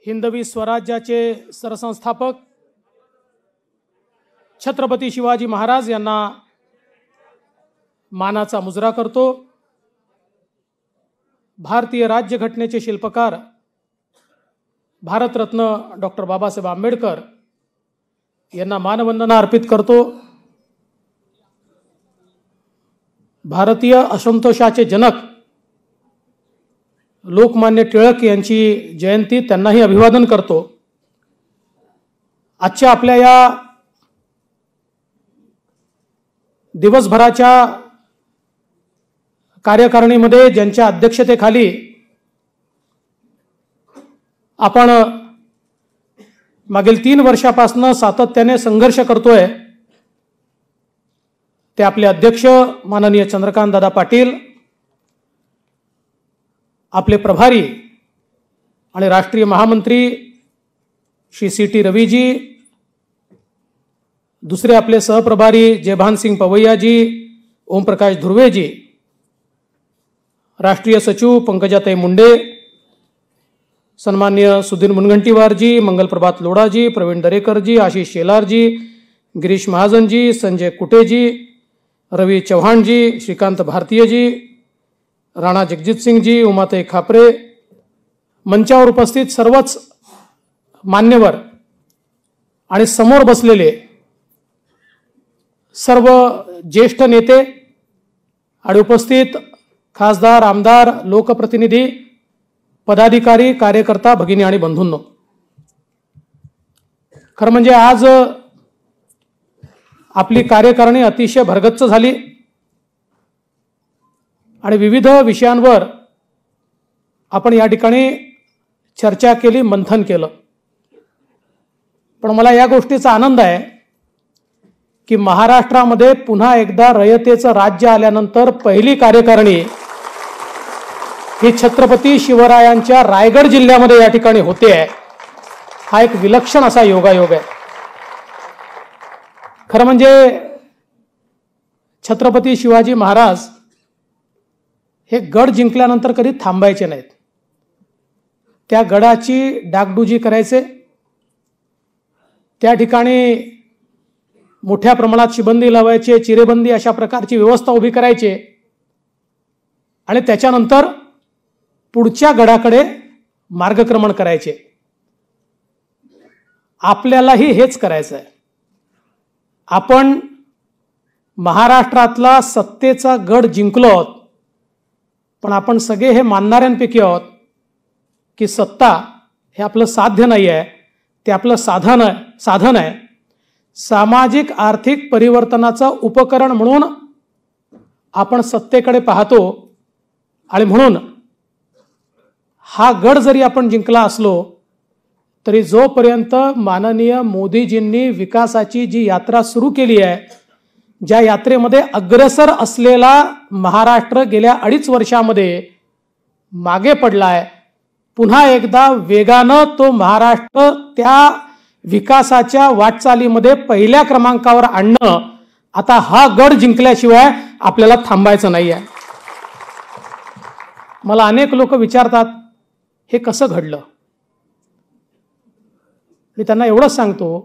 हिंदवी स्वराज्याचे सरसंस्थापक छत्रपती शिवाजी महाराज यांना मानाचा मुजरा करतो। भारतीय राज्यघटनेचे शिल्पकार भारतरत्न डॉक्टर बाबासाहेब आंबेडकर यांना मानवंदना अर्पित करतो। भारतीय असंतोषाचे जनक लोकमान्य टिळक यांची जयंती, त्यांनाही अभिवादन करतो। आजच्या आपल्या या दिवसभराच्या कार्यकारिणीमध्ये ज्यांच्या अध्यक्षतेखाली आपण मागील 3 वर्षापासून सातत्याने संघर्ष करतोय, ते आपले अध्यक्ष माननीय चंद्रकांत दादा पाटील, आपले प्रभारी आणि राष्ट्रीय महामंत्री श्री सी.टी. रवीजी, दुसरे आपले सहप्रभारी जयभान सिंग पवैयाजी, ओमप्रकाश धुर्वेजी, राष्ट्रीय सचिव पंकजाताई मुंडे, सन्मान्य सुधीर मुनगंटीवारजी, मंगलप्रभात लोढाजी, प्रवीण दरेकरजी, आशीष शेलारजी, गिरीश महाजनजी, संजय कुटेजी, रवी चव्हाणजी, श्रीकांत भारतीयजी, राणा जगजित सिंगजी, उमाताई खापरे, मंचावर उपस्थित सर्वच मान्यवर आणि समोर बसलेले सर्व ज्येष्ठ नेते आणि उपस्थित खासदार, आमदार, लोकप्रतिनिधी, पदाधिकारी, कार्यकर्ता, भगिनी आणि बंधूंनो, खरं म्हणजे आज आपली कार्यकारिणी अतिशय भरगच्च झाली आणि विविध विषयांवर आपण या ठिकाणी चर्चा केली, मंथन केलं। पण मला या गोष्टीचा आनंद आहे की महाराष्ट्रामध्ये पुन्हा एकदा रयतेचं राज्य आल्यानंतर पहिली कार्यकारिणी ही छत्रपती शिवरायांच्या रायगड जिल्ह्यामध्ये या ठिकाणी होते आहे। हा एक विलक्षण असा योगायोग आहे। खरं म्हणजे छत्रपती शिवाजी महाराज हे गड जिंकल्यानंतर कधी थांबायचे नाहीत। त्या गडाची डागडुजी करायचे, त्या ठिकाणी मोठ्या प्रमाणात शिबंदी लावायचे, चिरेबंदी अशा प्रकारची व्यवस्था उभी करायची आणि त्याच्यानंतर पुढच्या गडाकडे मार्गक्रमण करायचे। आपल्यालाही हेच करायचं आहे। आपण महाराष्ट्रातला सत्तेचा गड जिंकलो आहोत, पण आपण सगळे हे मानणाऱ्यांपैकी आहोत की सत्ता हे आपलं साध्य नाही आहे, ते आपलं साधन आहे। सामाजिक आर्थिक परिवर्तनाचं उपकरण म्हणून आपण सत्तेकडे पाहतो आणि म्हणून हा गड जरी आपण जिंकला असलो तरी जोपर्यंत माननीय मोदीजींनी विकासाची जी यात्रा सुरू केली आहे, ज्या यात्रेमध्ये अग्रेसर असलेला महाराष्ट्र गेल्या 2.5 वर्षामध्ये मागे पडलाय, पुन्हा एकदा वेगानं तो महाराष्ट्र त्या विकासाच्या वाटचालीमध्ये पहिल्या क्रमांकावर आणणं, आता हा गड जिंकल्याशिवाय आपल्याला थांबायचं नाही आहे। मला अनेक लोक विचारतात हे कसं घडलं। मी त्यांना एवढंच सांगतो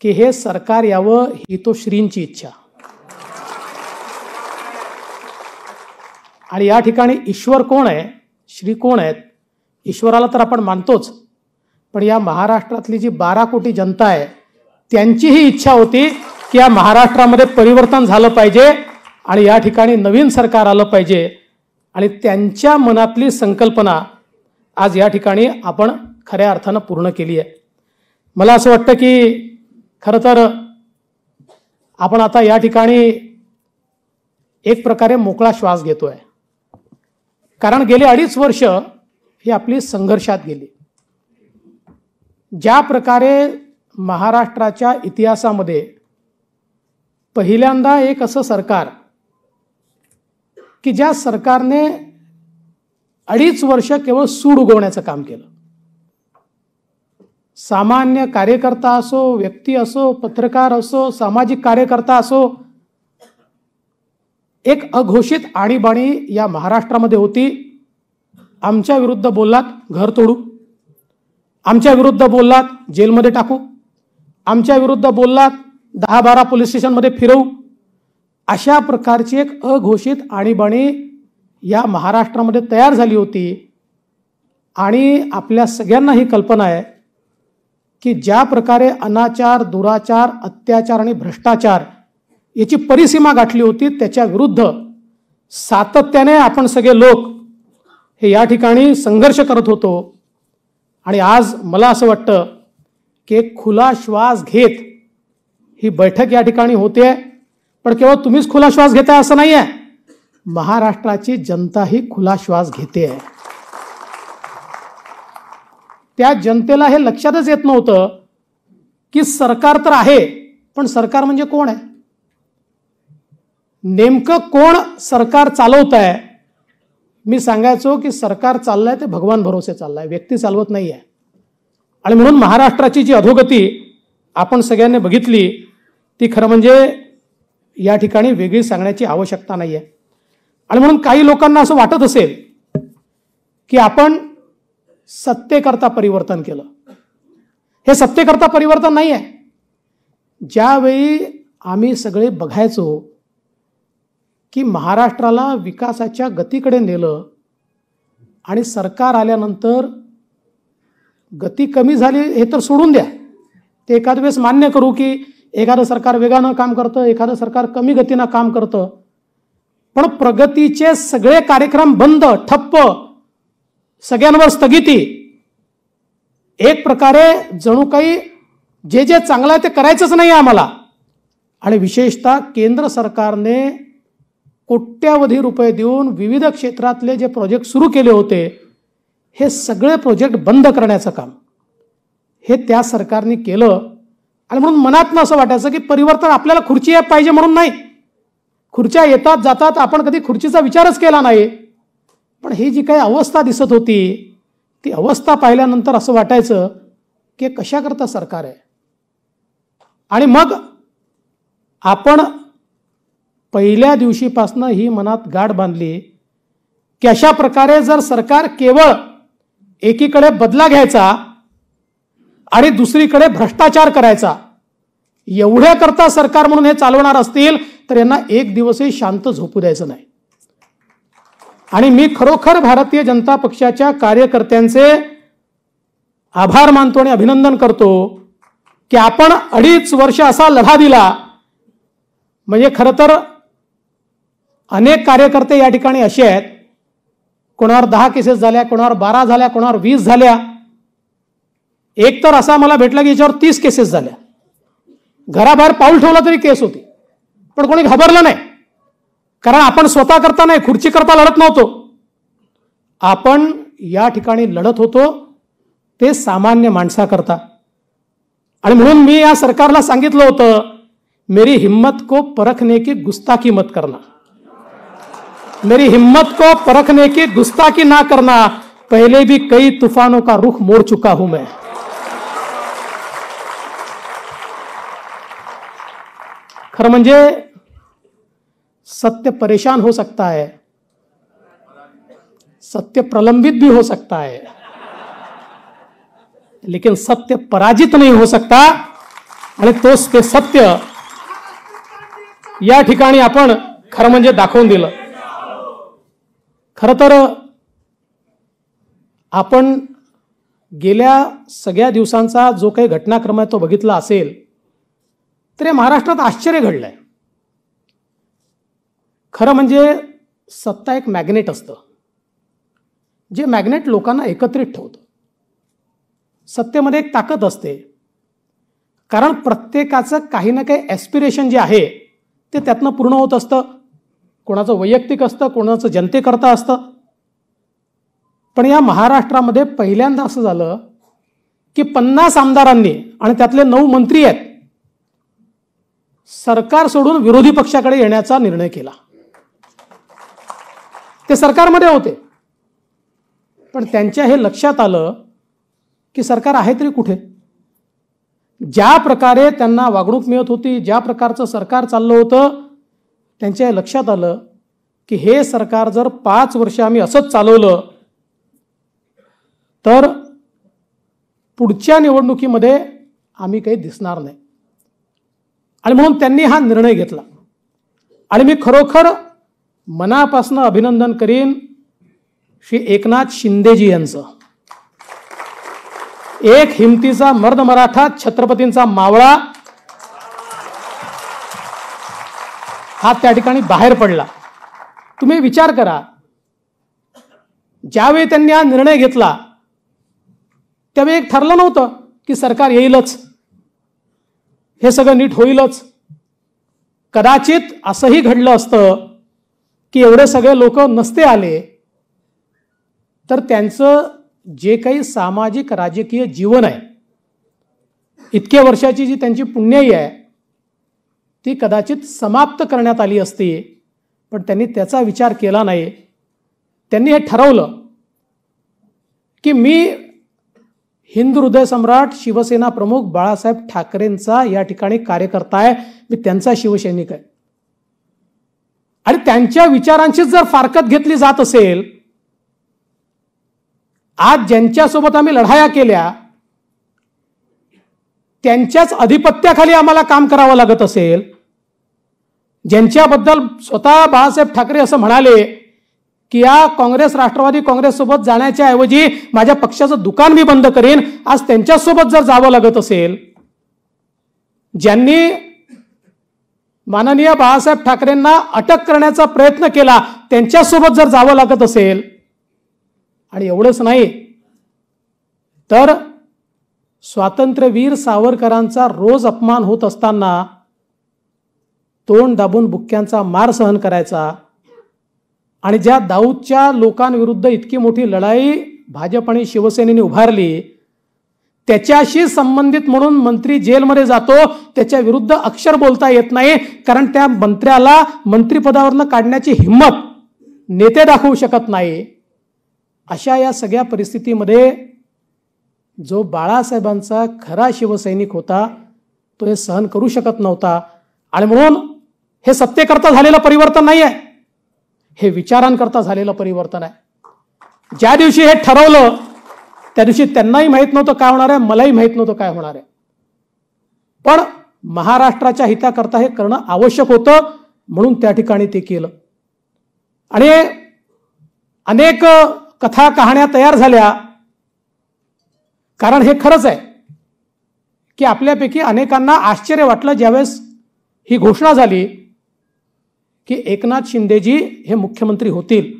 की हे सरकार यावं ही तो श्रींची इच्छा, आणि या ठिकाणी ईश्वर कोण आहे, श्री कोण आहेत, ईश्वराला तर आपण मानतोच, पण या महाराष्ट्रातली जी 12 कोटी जनता आहे त्यांचीही इच्छा होती की या महाराष्ट्रामध्ये परिवर्तन झालं पाहिजे आणि या ठिकाणी नवीन सरकार आलं पाहिजे, आणि त्यांच्या मनातली संकल्पना आज या ठिकाणी आपण खऱ्या अर्थानं पूर्ण केली आहे। मला असं वाटतं की खरं तर आपण आता या ठिकाणी एक प्रकारे मोकळा श्वास घेतोय, कारण गेली 2.5 वर्ष ही आपली संघर्षात गेली। ज्या प्रकारे महाराष्ट्राच्या इतिहासामध्ये पहिल्यांदा एक असं सरकार की ज्या सरकारने 2.5 वर्ष केवळ सूड उगवण्याचं काम केलं। सामान्य कार्यकर्ता असो, व्यक्ती असो, पत्रकार असो, सामाजिक कार्यकर्ता असो, एक अघोषित आणीबाणी या महाराष्ट्रामध्ये होती। आमच्या विरुद्ध बोललात घर तोडू, आमच्या विरुद्ध बोललात जेलमध्ये टाकू, आमच्या विरुद्ध बोललात 10-12 पोलीस स्टेशनमध्ये फिरवू, अशा प्रकारची एक अघोषित आणीबाणी या महाराष्ट्रामध्ये तयार झाली होती. आणि आपल्या सगळ्यांना ही कल्पना आहे की ज्या प्रकारे अनाचार, दुराचार, अत्याचार आणि भ्रष्टाचार याची परिसीमा गाठली होती, त्याच्या विरुद्ध सातत्याने आपण सगळे लोक हे या ठिकाणी संघर्ष करत होतो. आणि आज मला असं वाटतं की एक खुला श्वास घेत ही बैठक या ठिकाणी होते. पण केवळ तुम्हीच खुला श्वास घेताय असं नाही आहे, महाराष्ट्राची जनताही खुला श्वास घेते आहे. त्या जनतेला हे लक्षातच येत नव्हतं की सरकार तर आहे, पण सरकार म्हणजे कोण आहे, नेमकं कोण सरकार चालवत आहे. मी सांगायचो की सरकार चाललंय ते भगवान भरोसे चाललंय, व्यक्ती चालवत नाही आहे. आणि म्हणून महाराष्ट्राची जी अधोगती आपण सगळ्यांनी बघितली ती खरं म्हणजे या ठिकाणी वेगळी सांगण्याची आवश्यकता नाही आहे. आणि म्हणून काही लोकांना असं वाटत असेल की आपण सत्तेकरता परिवर्तन केलं. हे सत्तेकरता परिवर्तन नाही आहे. ज्यावेळी आम्ही सगळे बघायचो की महाराष्ट्राला विकासाच्या गतीकडे नेलं आणि सरकार आल्यानंतर गती कमी झाली हे तर सोडून द्या, ते एखाद्या वेळेस मान्य करू की एखादं सरकार वेगानं काम करतं, एखादं सरकार कमी गतीनं काम करतं. पण प्रगतीचे सगळे कार्यक्रम बंद, ठप्प, सगळ्यांवर स्थगिती, एक प्रकारे जणू काही जे जे चांगलं आहे ते करायचंच नाही आम्हाला. आणि विशेषतः केंद्र सरकारने कोट्यावधी रुपये देऊन विविध क्षेत्रातले जे प्रोजेक्ट सुरू केले होते हे सगळे प्रोजेक्ट बंद करण्याचं काम हे त्या सरकारने केलं. आणि म्हणून मनातनं असं वाटायचं की परिवर्तन आपल्याला खुर्ची पाहिजे म्हणून नाही, खुर्च्या येतात जातात, आपण कधी खुर्चीचा विचारच केला नाही. पण ही जी काही अवस्था दिसत होती ती अवस्था पाहिल्यानंतर असं वाटायचं की कशाकरता सरकार आहे. आणि मग आपण पहिल्या दिवशीपासून ही मनात गाठ बांधली की अशा प्रकारे जर सरकार केवळ एकीकडे बदला घ्यायचा आणि दुसरीकडे भ्रष्टाचार करायचा एवढ्याकरता सरकार म्हणून हे चालवणार असतील तर यांना एक दिवसही शांत झोपू द्यायचं नाही. आणि मी खरोखर भारतीय जनता पक्षाच्या कार्यकर्त्यांचे आभार मानतो आणि अभिनंदन करतो की आपण 2.5 वर्ष असा लढा दिला. म्हणजे खरं तर अनेक कार्यकर्ते या ठिकाणी असे आहेत, कोणावर 10 केसेस झाल्या, कोणावर 12 झाल्या, कोणावर 20 झाल्या. एक तर असा मला भेटला की याच्यावर 30 केसेस झाल्या. घराबाहेर पाऊल ठेवला तरी केस होती, पण कोणी घाबरलं नाही. कारण आपण स्वतः करता नाही, खुर्ची करता लढत नव्हतो. आपण या ठिकाणी लढत होतो ते सामान्य माणसाकरता. आणि म्हणून मी या सरकारला सांगितलं होतं, मेरी हिम्मत को परखने की गुस्ताखी मत करना, मेरी हिम्मत को परखने की गुस्ताखी ना करना, पहले भी कई तूफानों का रुख मोड़ चुका हूं मैं. खरं म्हणजे सत्य परेशान हो सकता है, सत्य प्रलंबित भी हो सकता है, लेकिन सत्य पराजित नहीं हो सकता. आणि तोच ते सत्य या ठिकाणी आपण खरं म्हणजे दाखवून दिलं. खरं तर आपण गेल्या सगळ्या दिवसांचा जो काही घटनाक्रम आहे तो बघितला असेल तर महाराष्ट्रात आश्चर्य घडलंय. खरं म्हणजे सत्ता एक मॅग्नेट असतं, जे मॅग्नेट लोकांना एकत्रित ठेवतं. सत्तेमध्ये एक ताकद असते, कारण प्रत्येकाचं काही ना काही ॲस्पिरेशन जे आहे ते त्यातनं पूर्ण होत असतं. कोणाचं वैयक्तिक असतं, कोणाचं जनतेकरता असतं. पण या महाराष्ट्रामध्ये पहिल्यांदा असं झालं की 50 आमदारांनी आणि त्यातले 9 मंत्री आहेत सरकार सोडून विरोधी पक्षाकडे येण्याचा निर्णय केला. ते सरकारमध्ये होते, पण त्यांच्या हे लक्षात आलं की सरकार आहे तरी कुठे. ज्या प्रकारे त्यांना वागणूक मिळत होती, ज्या प्रकारचं सरकार चाललं होतं, त्यांच्या हे लक्षात आलं की हे सरकार जर 5 वर्ष आम्ही असंच चालवलं तर पुढच्या निवडणुकीमध्ये आम्ही काही दिसणार नाही. आणि म्हणून त्यांनी हा निर्णय घेतला. आणि मी खरोखर मनापासून अभिनंदन करीन श्री एकनाथ शिंदेजी यांचं. एक हिमतीचा मर्द मराठा, छत्रपतींचा मावळा हा त्या ठिकाणी बाहेर पडला. तुम्ही विचार करा, ज्यावेळी त्यांनी हा निर्णय घेतला त्यावेळी एक ठरलं नव्हतं की सरकार येईलच, हे सगळं नीट होईलच. कदाचित असंही घडलं असतं की एवढे सगळे लोक नसते आले तर त्यांचं जे काही सामाजिक राजकीय जीवन आहे, इतक्या वर्षाची जी त्यांची पुण्याई आहे, ती कदाचित समाप्त करण्यात आली असती. पण त्यांनी त्याचा विचार केला नाही. त्यांनी हे ठरवलं की मी हिंदू हृदय सम्राट शिवसेना प्रमुख बाळासाहेब ठाकरेंचा या ठिकाणी कार्यकर्ता आहे, मी त्यांचा शिवसैनिक आहे. आणि त्यांच्या विचारांची जर फारकत घेतली जात असेल, आज ज्यांच्यासोबत आम्ही लढाया केल्या त्यांच्याच अधिपत्याखाली आम्हाला काम करावं लागत असेल, ज्यांच्याबद्दल स्वतः बाळासाहेब ठाकरे असं म्हणाले की या काँग्रेस राष्ट्रवादी काँग्रेससोबत जाण्याच्या ऐवजी माझ्या पक्षाचं दुकान मी बंद करेन, आज त्यांच्यासोबत जर जावं लागत असेल, ज्यांनी माननीय बाळासाहेब ठाकरेंना अटक करण्याचा प्रयत्न केला त्यांच्यासोबत जर जावं लागत असेल, आणि एवढंच नाही तर स्वातंत्र्यवीर सावरकरांचा रोज अपमान होत असताना तोंड दाबून बुक्क्यांचा मार सहन करायचा, आणि ज्या दाऊदच्या लोकांविरुद्ध इतकी मोठी लढाई भाजप आणि शिवसेनेने उभारली, त्याच्याशी संबंधित म्हणून मंत्री जेलमध्ये जातो, त्याच्या विरुद्ध अक्षर बोलता येत नाही, कारण त्या मंत्र्याला मंत्रिपदावरनं काढण्याची हिंमत नेते दाखवू शकत नाही. अशा या सगळ्या परिस्थितीमध्ये जो बाळासाहेबांचा खरा शिवसैनिक होता तो हे सहन करू शकत नव्हता. आणि म्हणून हे सत्तेकरता झालेलं परिवर्तन नाही आहे, हे विचारांकरता झालेलं परिवर्तन आहे. ज्या दिवशी हे ठरवलं त्या दिवशी त्यांनाही माहीत नव्हतं काय होणार आहे, मलाही माहीत नव्हतं काय होणार आहे. पण महाराष्ट्राच्या हिताकरता हे करणं आवश्यक होतं, म्हणून त्या ठिकाणी ते केलं. आणि अनेक कथा कहाण्या तयार झाल्या, कारण हे खरंच आहे की आपल्यापैकी अनेकांना आश्चर्य वाटलं ज्यावेळेस ही घोषणा झाली की एकनाथ शिंदेजी हे मुख्यमंत्री होतील.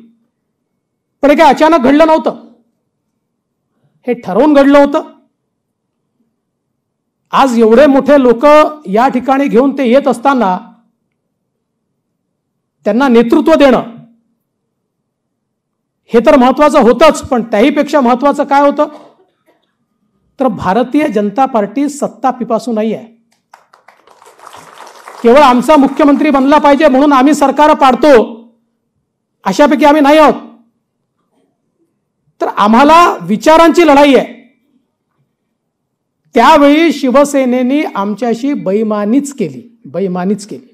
पण हे काय अचानक घडलं नव्हतं, हे ठरवून घडलं होतं. आज एवढे मोठे लोक या ठिकाणी घेऊन ते येत असताना त्यांना नेतृत्व देणं हे तर महत्वाचं होतंच, पण त्याहीपेक्षा महत्वाचं काय होतं तर भारतीय जनता पार्टी सत्ता पिपासू नाही आहे. केवळ आमचा मुख्यमंत्री बनला पाहिजे म्हणून आम्ही सरकार पाडतो अशापैकी आम्ही नाही आहोत. तर आम्हाला विचारांची लढाई आहे. त्यावेळी शिवसेनेने आमच्याशी बेईमानीच केली.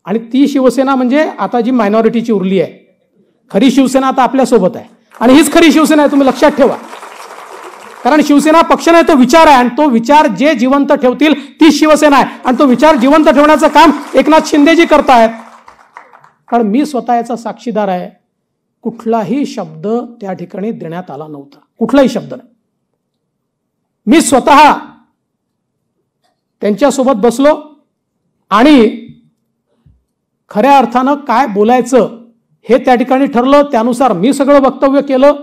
आणि ती शिवसेना म्हणजे आता जी मायनॉरिटीची उरली आहे, खरी शिवसेना आता आपल्यासोबत आहे. आणि हीच खरी शिवसेना आहे, तुम्ही लक्षात ठेवा. कारण शिवसेना पक्ष नाही, तो विचार आहे, आणि तो विचार जे जिवंत ठेवतील ती शिवसेना आहे. आणि तो विचार जिवंत ठेवण्याचं काम एकनाथ शिंदेजी करतायत. कारण मी स्वतः याचा साक्षीदार आहे. कुठलाही शब्द त्या ठिकाणी देण्यात आला नव्हता, कुठलाही शब्द नाही. मी स्वतः त्यांच्यासोबत बसलो आणि खऱ्या अर्थानं काय बोलायचं हे त्या ठिकाणी ठरलं. त्यानुसार मी सगळं वक्तव्य केलं.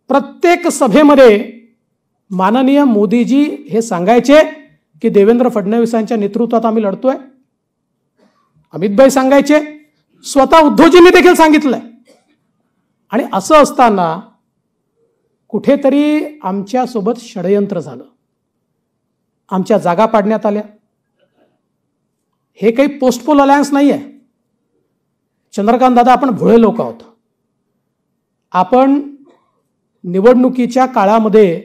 प्रत्येक सभेमध्ये माननीय मोदीजी हे सांगायचे की देवेंद्र फडणवीसांच्या नेतृत्वात आम्ही लढतोय. अमितभाई सांगायचे, स्वतः उद्धवजींनी देखील सांगितलंय. आणि असं असताना कुठेतरी आमच्यासोबत षडयंत्र झालं, आमच्या जागा पाडण्यात आल्या. हे काही पोस्टपोल अलायन्स नाही आहे. चंद्रकांत दादा, आपण भोळे लोक आहोत. आपण निवडणुकीच्या काळामध्ये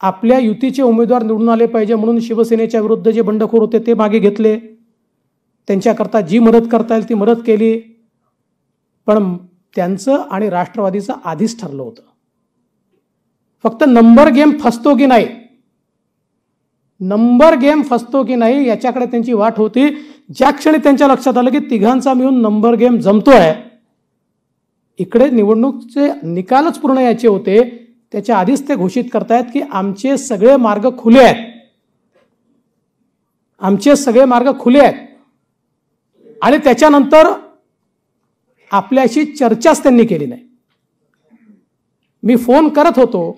आपल्या युतीचे उमेदवार निवडून आले पाहिजे म्हणून शिवसेनेच्या विरुद्ध जे बंडखोर होते ते मागे घेतले, त्यांच्याकरता जी मदत करता येईल ती मदत केली. पण त्यांचं आणि राष्ट्रवादीचं आधीच ठरलं होतं. फक्त नंबर गेम फसतो की नाही, नंबर गेम फसतो की नाही याच्याकडे त्यांची वाट होती. ज्या क्षणी त्यांच्या लक्षात आलं की तिघांचा मिळून नंबर गेम जमतोय, इकडे निवडणूकचे निकालच पूर्ण याचे होते, त्याच्या आधीच ते घोषित करतायत की आमचे सगळे मार्ग खुले आहेत, आमचे सगळे मार्ग खुले आहेत. आणि त्याच्यानंतर आपल्याशी चर्चाच त्यांनी केली नाही. मी फोन करत होतो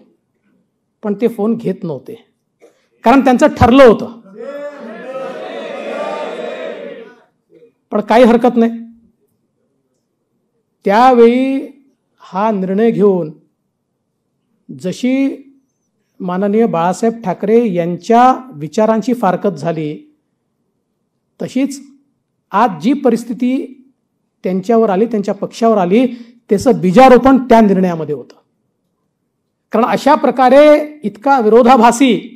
पण ते फोन घेत नव्हते, कारण त्यांचं ठरलं होतं. पण काही हरकत नाही, त्यावेळी हा निर्णय घेऊन जशी माननीय बाळासाहेब ठाकरे यांच्या विचारांची फारकत झाली, तशीच आज जी परिस्थिती त्यांच्यावर आली, त्यांच्या पक्षावर आली, त्याचं बीजारोपण त्या निर्णयामध्ये होतं. कारण अशा प्रकारे इतका विरोधाभासी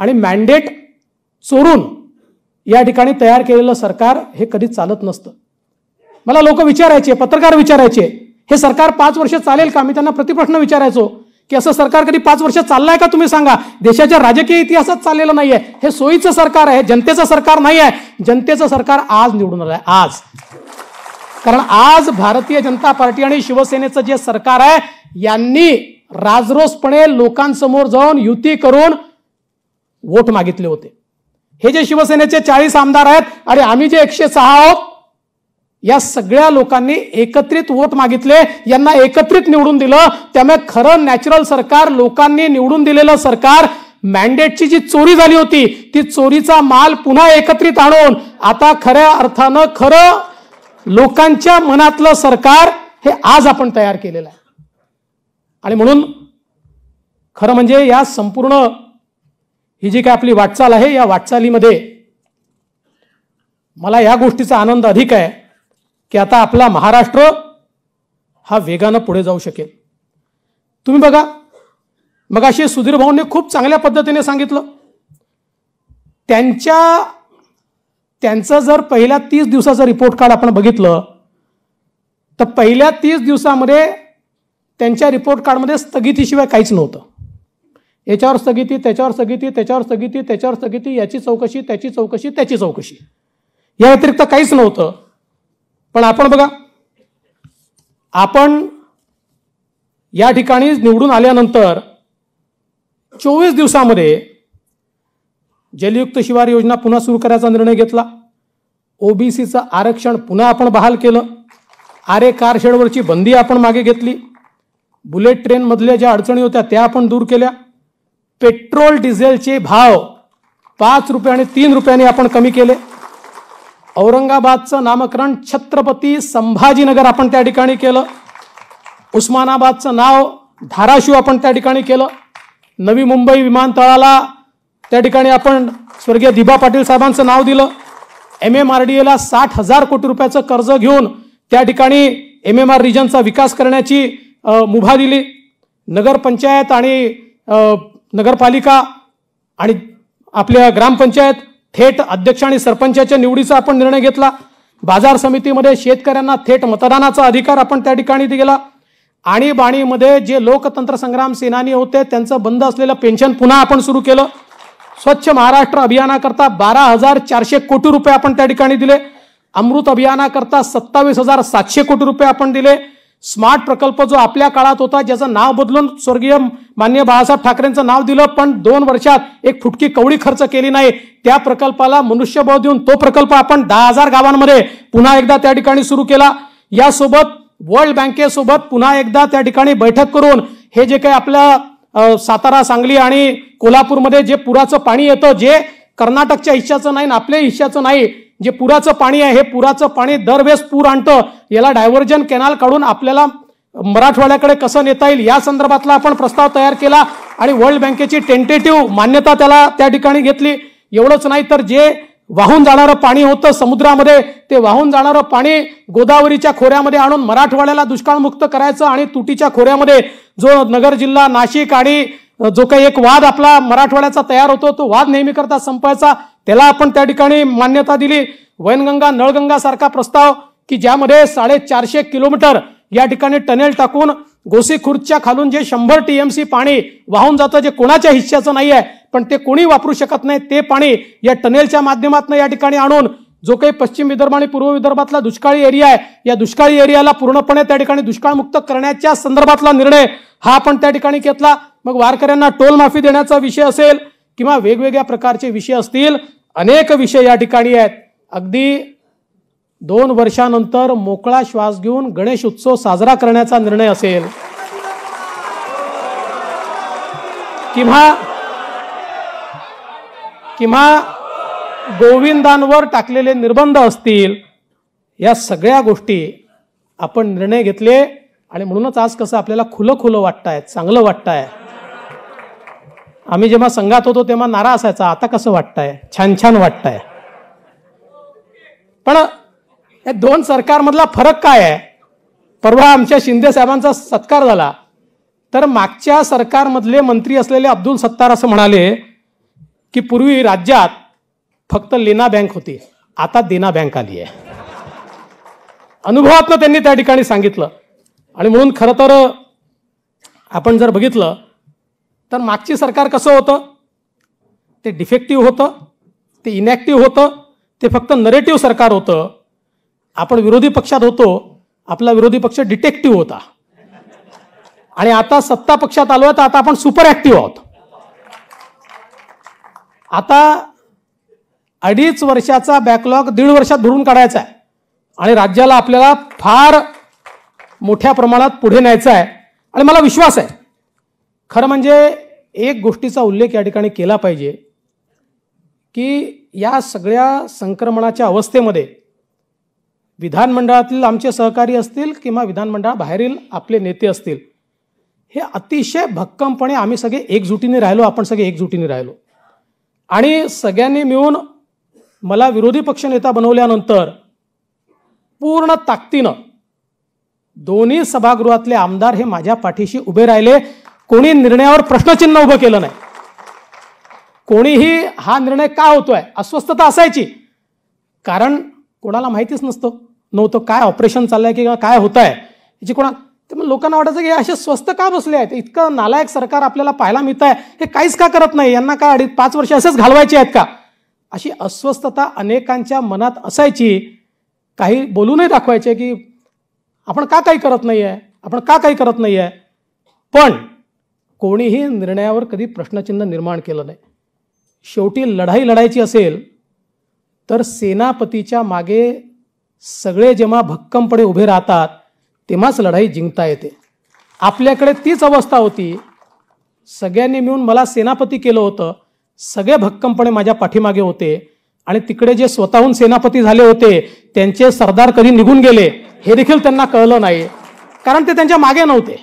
आणि मॅन्डेट चोरून या ठिकाणी तयार केलेलं सरकार हे कधी चालत नसतं. मला लोक विचारायचे, पत्रकार विचारायचे, हे सरकार 5 वर्ष चालेल का? मी त्यांना प्रतिप्रश्न विचारायचो की असं सरकार कधी 5 वर्ष चाललंय का? तुम्ही सांगा. देशाच्या राजकीय इतिहासात चाललेलं नाहीये. हे सोयीचं सरकार आहे, जनतेचं सरकार नाही आहे. जनतेचं सरकार आज निवडून आलंय, आज. कारण आज भारतीय जनता पार्टी आणि शिवसेनेचं जे सरकार आहे, यांनी राजरोसपणे लोकांसमोर जाऊन युती करून वोट मागितले होते. हे जे शिवसेनेचे 40 आमदार आहेत आणि आम्ही जे 106 आहोत, या सगळ्या लोकांनी एकत्रित वोट मागितले, यांना एकत्रित निवडून दिलं. त्यामुळे खरं नॅचरल सरकार, लोकांनी निवडून दिलेलं सरकार, मॅन्डेटची जी चोरी झाली होती, ती चोरीचा माल पुन्हा एकत्रित आणून आता खऱ्या अर्थानं खरं लोकांच्या मनातलं सरकार हे आज आपण तयार केलेलं आहे. आणि म्हणून खरं म्हणजे या संपूर्ण ही जी काय आपली वाटचाल आहे, या वाटचालीमध्ये मला या गोष्टीचा आनंद अधिक आहे की आता आपला महाराष्ट्र हा वेगानं पुढे जाऊ शकेल. तुम्ही बघा, मगाशी सुधीर भाऊंनी खूप चांगल्या पद्धतीने सांगितलं. त्यांचं जर पहिल्या 30 दिवसाचं रिपोर्ट कार्ड आपण बघितलं तर पहिल्या 30 दिवसामध्ये त्यांच्या रिपोर्ट कार्डमध्ये स्थगितीशिवाय काहीच नव्हतं. याच्यावर स्थगिती, त्याच्यावर स्थगिती, त्याच्यावर स्थगिती, त्याच्यावर स्थगिती, याची चौकशी, त्याची चौकशी, त्याची चौकशी, या व्यतिरिक्त काहीच नव्हतं. पण आपण बघा, आपण या ठिकाणी निवडून आल्यानंतर 24 दिवसामध्ये जलयुक्त शिवार योजना पुन्हा सुरू करायचा निर्णय घेतला. ओबीसीचं आरक्षण पुन्हा आपण बहाल केलं. आरे कारशेडवरची बंदी आपण मागे घेतली. बुलेट ट्रेनमधल्या ज्या अडचणी होत्या त्या आपण दूर केल्या. पेट्रोल डिझेलचे भाव 5 रुपये आणि 3 रुपयांनी आपण कमी केले. औरंगाबादचं नामकरण छत्रपती संभाजीनगर आपण त्या ठिकाणी केलं. उस्मानाबादचं नाव धाराशिव आपण त्या ठिकाणी केलं. नवी मुंबई विमानतळाला त्या ठिकाणी आपण स्वर्गीय दिबा पाटील साहेबांचं नाव दिलं. MMRDAला 60,000 कोटी रुपयाचं कर्ज घेऊन त्या ठिकाणी MMR रिजनचा विकास करण्याची मुभा दिली. नगरपंचायत आणि नगरपालिका आणि आपल्या ग्रामपंचायत थेट अध्यक्ष आणि सरपंचाच्या निवडीचा आपण निर्णय घेतला. बाजार समितीमध्ये शेतकऱ्यांना थेट मतदानाचा अधिकार आपण त्या ठिकाणी दिला. आणीबाणीमध्ये जे लोकतंत्र संग्राम सेनानी होते त्यांचं बंद असलेलं पेन्शन पुन्हा आपण सुरू केलं. स्वच्छ महाराष्ट्र अभियानाकरता 12,400 कोटी रुपये आपण त्या ठिकाणी दिले. अमृत अभियानाकरता 27,700 कोटी रुपये आपण दिले. स्मार्ट प्रकल्प जो आपल्या काळात होता, ज्याचं नाव बदलून स्वर्गीय माननीय बाळासाहेब ठाकरेंचं नाव दिलं, पण 2 वर्षात एक फुटकी कवडी खर्च केली नाही, त्या प्रकल्पाला मनुष्यबळ देऊन तो प्रकल्प आपण 10,000 गावांमध्ये पुन्हा एकदा त्या ठिकाणी सुरू केला. यासोबत वर्ल्ड बँकेसोबत पुन्हा एकदा त्या ठिकाणी बैठक करून हे जे काही आपल्या सातारा, सांगली आणि कोल्हापूरमध्ये जे पुराचं पाणी येतं, जे कर्नाटकच्या हिश्श्याचं नाही, आपल्या हिश्श्याचं नाही, जे पुराचं पाणी आहे, हे पुराचं पाणी दरवेळेस पूर आणतं, याला डायव्हर्जन कॅनल काढून आपल्याला मराठवाड्याकडे कसं नेता येईल या संदर्भातला आपण प्रस्ताव तयार केला आणि वर्ल्ड बँकेची टेंटेटिव्ह मान्यता त्याला त्या ठिकाणी घेतली. एवढंच नाही तर जे वाहून जाणारं पाणी होतं समुद्रामध्ये, ते वाहून जाणारं पाणी गोदावरीच्या खोऱ्यामध्ये आणून मराठवाड्याला दुष्काळमुक्त करायचं आणि तुटीच्या खोऱ्यामध्ये जो नगर जिल्हा, नाशिक आणि जो काही एक वाद आपला मराठवाड्याचा तयार होतो, तो वाद नेहमी करता संपवायचा, त्याला आपण त्या ठिकाणी मान्यता दिली. वैनगंगा, नळगंगा सारखा प्रस्ताव की ज्यामध्ये 450 किलोमीटर या ठिकाणी टनेल टाकून गोसीखुर्दच्या खालून जे 100 TMC पाणी वाहून जातं, जे कोणाच्या हिश्श्याचं नाही आहे, पण ते कोणी वापरू शकत नाही, ते पाणी या टनेलच्या माध्यमातून या ठिकाणी आणून जो काही पश्चिम विदर्भ आणि पूर्व विदर्भातला दुष्काळी एरिया आहे, या दुष्काळी एरियाला पूर्णपणे त्या ठिकाणी दुष्काळमुक्त करण्याच्या संदर्भातला निर्णय हा आपण त्या ठिकाणी घेतला. मग वारकऱ्यांना टोल माफी देण्याचा विषय असेल किंवा वेगवेगळ्या प्रकारचे विषय असतील, अनेक विषय या ठिकाणी आहेत. अगदी 2 वर्षानंतर मोकळा श्वास घेऊन गणेश उत्सव साजरा करण्याचा निर्णय असेल किंवा गोविंदांवर टाकलेले निर्बंध असतील, या सगळ्या गोष्टी आपण निर्णय घेतले. आणि म्हणूनच आज कसं आपल्याला खुलं वाटतंय, चांगलं वाटतंय. आम्ही जेव्हा संघात होतो तेव्हा नारा असायचा, आता कसं वाटतंय, छान वाटतंय. पण या 2 सरकारमधला फरक काय आहे? परवा आमच्या शिंदे साहेबांचा सत्कार झाला, तर मागच्या सरकारमधले मंत्री असलेले अब्दुल सत्तार असं म्हणाले की पूर्वी राज्यात फक्त लेना बँक होती, आता देना बँक आली आहे. अनुभवातनं त्यांनी त्या ठिकाणी सांगितलं. आणि म्हणून खरं तर आपण जर बघितलं तर मागची सरकार कसं होतं, ते डिफेक्टिव्ह होतं, ते इनॅक्टिव्ह होतं, ते फक्त नरेटिव्ह सरकार होतं. आपण विरोधी पक्षात होतो, आपला विरोधी पक्ष डिटेक्टिव्ह होता. आणि आता सत्ता पक्षात आलोय तर आता आपण सुपर ऍक्टिव्ह आहोत. आता 2.5 वर्षाचा बॅकलॉग 1.5 वर्षात भरून काढायचा आहे आणि राज्याला आपल्याला फार मोठ्या प्रमाणात पुढे न्यायचं आहे. आणि मला विश्वास आहे, खरं म्हणजे एक गोष्टीचा उल्लेख या ठिकाणी केला पाहिजे की या सगळ्या संक्रमणाच्या अवस्थेमध्ये विधानमंडळातील आमचे सहकारी असतील किंवा विधानमंडळाबाहेरील आपले नेते असतील, हे अतिशय भक्कमपणे आम्ही सगळे एकजुटीने राहिलो, आपण सगळे एकजुटीने राहिलो. आणि सगळ्यांनी मिळून मला विरोधी पक्षनेता बनवल्यानंतर पूर्ण ताकदीनं दोन्ही सभागृहातले आमदार हे माझ्या पाठीशी उभे राहिले. कोणी निर्णयावर प्रश्नचिन्ह उभं केलं नाही. कोणीही हा निर्णय का होतोय, अस्वस्थता असायची, कारण कोणाला माहितीच नव्हतं काय ऑपरेशन चाललंय किंवा काय होत आहे याची त्यामुळे लोकांना वाटायचं की असे स्वस्त का बसले आहेत, इतकं नालायक सरकार आपल्याला पाहायला मिळत आहे, हे काहीच का करत नाही, यांना काय 2.5-5 वर्ष असेच घालवायचे आहेत का, अशी अस्वस्थता अनेकांच्या मनात असायची. काही बोलूनही दाखवायचे की आपण का काही करत नाही आहे, आपण का काही करत नाही आहे. पण कोणीही निर्णयावर कधी प्रश्नचिन्ह निर्माण केलं नाही. शेवटी लढाई लढायची असेल तर सेनापतीच्या मागे सगळे जेव्हा भक्कमपणे उभे राहतात तेव्हाच लढाई जिंकता येते. आपल्याकडे तीच अवस्था होती. सगळ्यांनी मिळून मला सेनापती केलं होतं, सगळे भक्कमपणे माझ्या पाठीमागे होते. आणि तिकडे जे स्वतःहून सेनापती झाले होते त्यांचे सरदार कधी निघून गेले हे देखील त्यांना कळलं नाही, कारण ते त्यांच्या मागे नव्हते,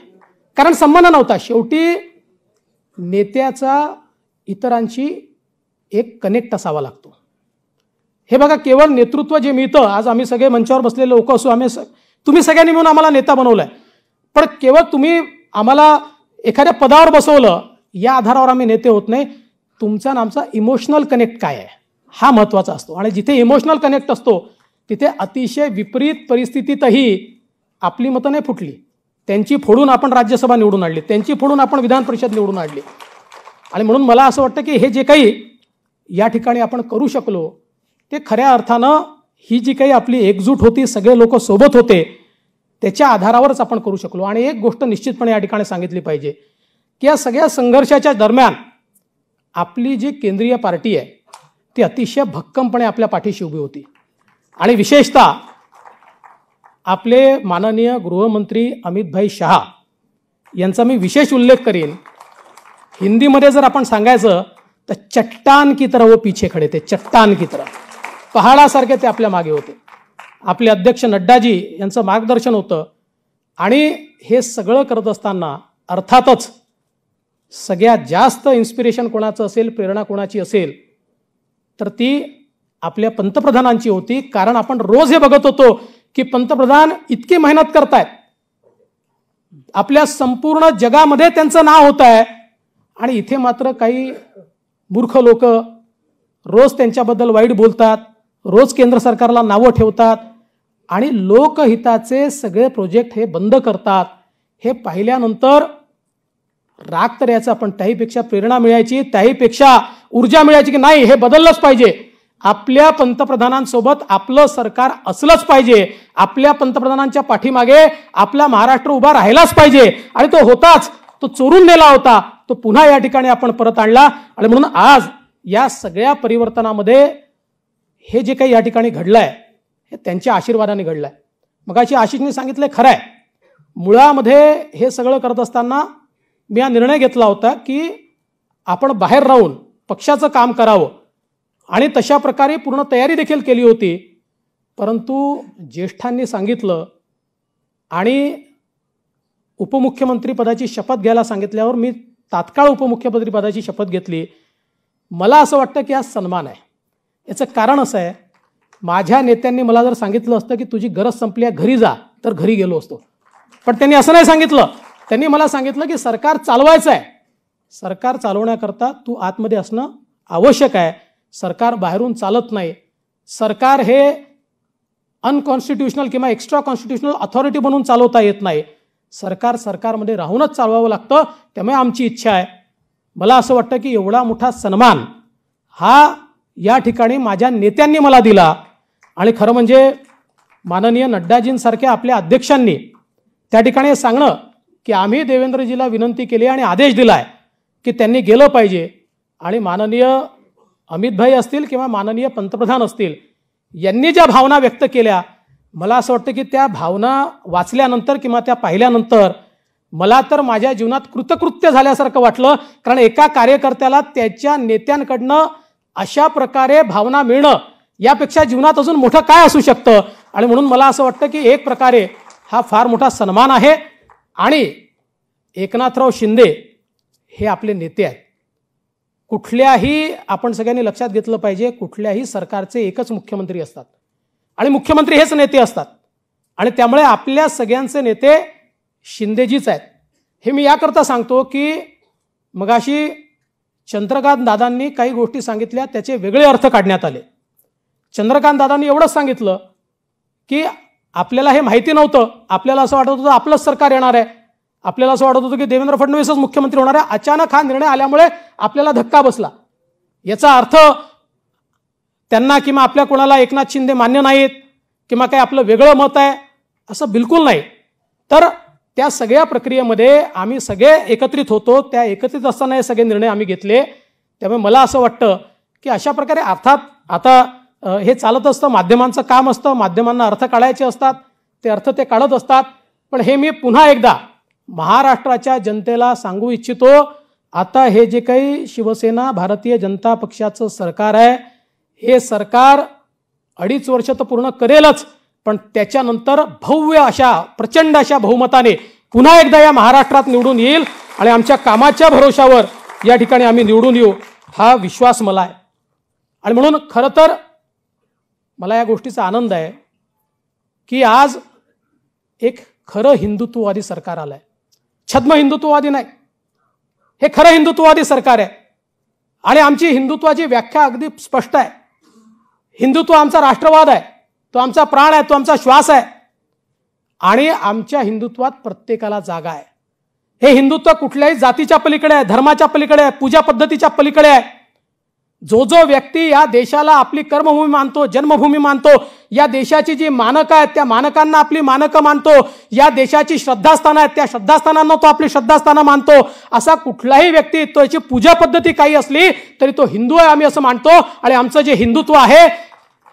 कारण संबंध नव्हता. शेवटी नेत्याचा इतरांशी एक कनेक्ट असावा लागतो. हे बघा, केवळ नेतृत्व जे मिळतं, आज आम्ही सगळे मंचावर बसलेले लोक असू, तुम्ही सगळ्यांनी मिळून आम्हाला नेता बनवलाय, पण केवळ तुम्ही आम्हाला एखाद्या पदावर बसवलं या आधारावर आम्ही नेते होत नाही. तुमचा आणि आमचा इमोशनल कनेक्ट काय आहे हा महत्त्वाचा असतो. आणि जिथे इमोशनल कनेक्ट असतो तिथे अतिशय विपरीत परिस्थितीतही आपली मतं नाही फुटली. त्यांची फोडून आपण राज्यसभा निवडून आणली, त्यांची फोडून आपण विधान परिषद निवडून आणली. आणि म्हणून मला असं वाटतं की हे जे काही या ठिकाणी आपण करू शकलो ते खऱ्या अर्थानं ही जी काही आपली एकजूट होती, सगळे लोक सोबत होते, त्याच्या आधारावरच आपण करू शकलो. आणि एक गोष्ट निश्चितपणे या ठिकाणी सांगितली पाहिजे की या सगळ्या संघर्षाच्या दरम्यान आपली जी केंद्रीय पार्टी आहे ती अतिशय भक्कमपणे आपल्या पाठीशी उभी होती. आणि विशेषतः आपले माननीय गृहमंत्री अमितभाई शहा यांचा मी विशेष उल्लेख करीन. हिंदीमध्ये जर आपण सांगायचं तर चट्टान की तरह वो पीछे खडे थे, चट्टान की तरह, पहाडासारखे ते आपल्या मागे होते. आपले अध्यक्ष नड्डाजी यांचं मार्गदर्शन होतं. आणि हे सगळं करत असताना अर्थातच सगळ्यात जास्त इन्स्पिरेशन कोणाचं असेल, प्रेरणा कोणाची असेल तर ती आपल्या पंतप्रधानांची होती. कारण आपण रोज हे बघत होतो की पंतप्रधान इतकी मेहनत करतायत, आपल्या संपूर्ण जगामध्ये त्यांचं नाव होत आहे, आणि इथे मात्र काही मूर्ख लोक रोज त्यांच्याबद्दल वाईट बोलतात, रोज केंद्र सरकारला नावं ठेवतात. आणि लोकहिताचे सगळे प्रोजेक्ट हे बंद करतात हे पाहिल्यानंतर राग तर याचा, पण त्याहीपेक्षा प्रेरणा मिळायची, त्याहीपेक्षा ऊर्जा मिळायची की नाही हे बदललंच पाहिजे. आपल्या पंतप्रधानांसोबत आपलं सरकार असलंच पाहिजे. आपल्या पंतप्रधानांच्या पाठीमागे आपला महाराष्ट्र उभा राहिलाच पाहिजे. आणि तो होताच, तो चोरून नेला होता, तो पुन्हा या ठिकाणी आपण परत आणला. आणि म्हणून आज या सगळ्या परिवर्तनामध्ये हे जे काही या ठिकाणी घडलंय हे त्यांच्या आशीर्वादाने घडलंय. मगाशी आशिषने सांगितलंय खरं आहे. मुळामध्ये हे सगळं करत असताना मी हा निर्णय घेतला होता की आपण बाहेर राहून पक्षाचं काम करावं आणि तशा प्रकारे पूर्ण तयारी देखील केली होती. परंतु ज्येष्ठांनी सांगितलं आणि उपमुख्यमंत्री पदाची शपथ घ्यायला सांगितल्यावर मी तात्काळ उपमुख्यमंत्री पदाची शपथ घेतली. मला असं वाटतं की हा सन्मान आहे. याचं कारण असं आहे, माझ्या नेत्यांनी मला जर सांगितलं असतं की तुझी गरज संपली आहे घरी जा, तर घरी गेलो असतो. पण त्यांनी असं नाही सांगितलं. त्यांनी मला सांगितलं की सरकार चालवायचं आहे, सरकार चालवण्याकरता तू आतमध्ये असणं आवश्यक आहे. सरकार बाहेरून चालत नाही. सरकार हे अनकॉन्स्टिट्युशनल किंवा एक्स्ट्रा कॉन्स्टिट्युशनल अथॉरिटी बनवून चालवता येत नाही. सरकार सरकारमध्ये राहूनच चालवावं लागतं. त्यामुळे आमची इच्छा आहे. मला असं वाटतं की एवढा मोठा सन्मान हा या ठिकाणी माझ्या नेत्यांनी मला दिला. आणि खरं म्हणजे माननीय नड्डाजींसारख्या आपल्या अध्यक्षांनी त्या ठिकाणी सांगणं की आम्ही देवेंद्रजीला विनंती केली आणि आदेश दिलाय की त्यांनी गेलं पाहिजे. आणि माननीय अमितभाई असतील किंवा माननीय पंतप्रधान असतील यांनी ज्या भावना व्यक्त केल्या, मला असं वाटतं की त्या भावना वाचल्यानंतर किंवा त्या पाहिल्यानंतर मला तर माझ्या जीवनात कृतकृत्य झाल्यासारखं वाटलं. कारण एका कार्यकर्त्याला त्याच्या नेत्यांकडनं अशा प्रकारे भावना मिळणं यापेक्षा जीवनात अजून मोठं काय असू शकतं. आणि म्हणून मला असं वाटतं की एक प्रकारे हा फार मोठा सन्मान आहे. आणि एकनाथराव शिंदे हे आपले नेते आहेत. कुठल्याही, आपण सगळ्यांनी लक्षात घेतलं पाहिजे, कुठल्याही सरकारचे एकच मुख्यमंत्री असतात आणि मुख्यमंत्री हेच नेते असतात. आणि त्यामुळे आपल्या सगळ्यांचे नेते शिंदेजीच आहेत. हे मी याकरता सांगतो की मगाशी चंद्रकांत दादांनी काही गोष्टी सांगितल्या, त्याचे वेगळे अर्थ काढण्यात आले. चंद्रकांत दादांनी एवढंच सांगितलं की आपल्याला हे माहिती नव्हतं, आपल्याला असं वाटत होतं आपलंच सरकार येणार आहे, आपल्याला असं वाटत होतं की देवेंद्र फडणवीसच मुख्यमंत्री होणार आहे. अचानक हा निर्णय आल्यामुळे आपल्याला धक्का बसला. याचा अर्थ त्यांना किंवा आपल्या कोणाला एकनाथ शिंदे मान्य नाहीत किंवा काही आपलं वेगळं मत आहे असं बिलकुल नाही. तर त्या सगळ्या प्रक्रियेमध्ये आम्ही सगळे एकत्रित होतो. त्या एकत्रित असताना हे सगळे निर्णय आम्ही घेतले. त्यामुळे मला असं वाटतं की अशा प्रकारे अर्थात आता हे चालत असतं, माध्यमांचं काम असतं, माध्यमांना अर्थ काढायचे असतात, ते अर्थ ते काढत असतात. पण हे मी पुन्हा एकदा महाराष्ट्राच्या जनतेला सांगू इच्छितो, आता हे जे काही शिवसेना भारतीय जनता पक्षाचं सरकार आहे, हे सरकार 2.5 वर्ष तर पूर्ण करेलच, पण त्याच्यानंतर भव्य अशा प्रचंड अशा बहुमताने पुन्हा एकदा या महाराष्ट्रात निवडून येईल. आणि आमच्या कामाच्या भरोशावर या ठिकाणी आम्ही निवडून येऊ हा विश्वास मला आहे. आणि म्हणून खरं तर मला या गोष्टीचा आनंद आहे की आज एक खरं हिंदुत्ववादी सरकार आलं आहे. छद्म हिंदुत्ववादी नाही, हे खरं हिंदुत्ववादी सरकार आहे. आणि आमची हिंदुत्वाची व्याख्या अगदी स्पष्ट आहे. हिंदुत्व आमचा राष्ट्रवाद आहे, तो आमचा प्राण आहे, तो आमचा श्वास आहे. आणि आमच्या हिंदुत्वात प्रत्येकाला जागा आहे. हे हिंदुत्व कुठल्याही जातीच्या पलीकडे आहे, धर्माच्या पलीकडे आहे, पूजा पद्धतीच्या पलीकडे आहे. जो जो व्यक्ती या देशाला आपली कर्मभूमी मानतो, जन्मभूमी मानतो, या देशाची जी मानकं आहेत त्या मानकांना आपली मानकं मानतो, या देशाची श्रद्धास्थानं आहेत त्या श्रद्धास्थानांना तो आपली श्रद्धास्थानं मानतो, असा कुठलाही व्यक्ती, तो याची पूजा पद्धती काही असली तरी तो हिंदू आहे आम्ही असं मानतो. आणि आमचं जे हिंदुत्व आहे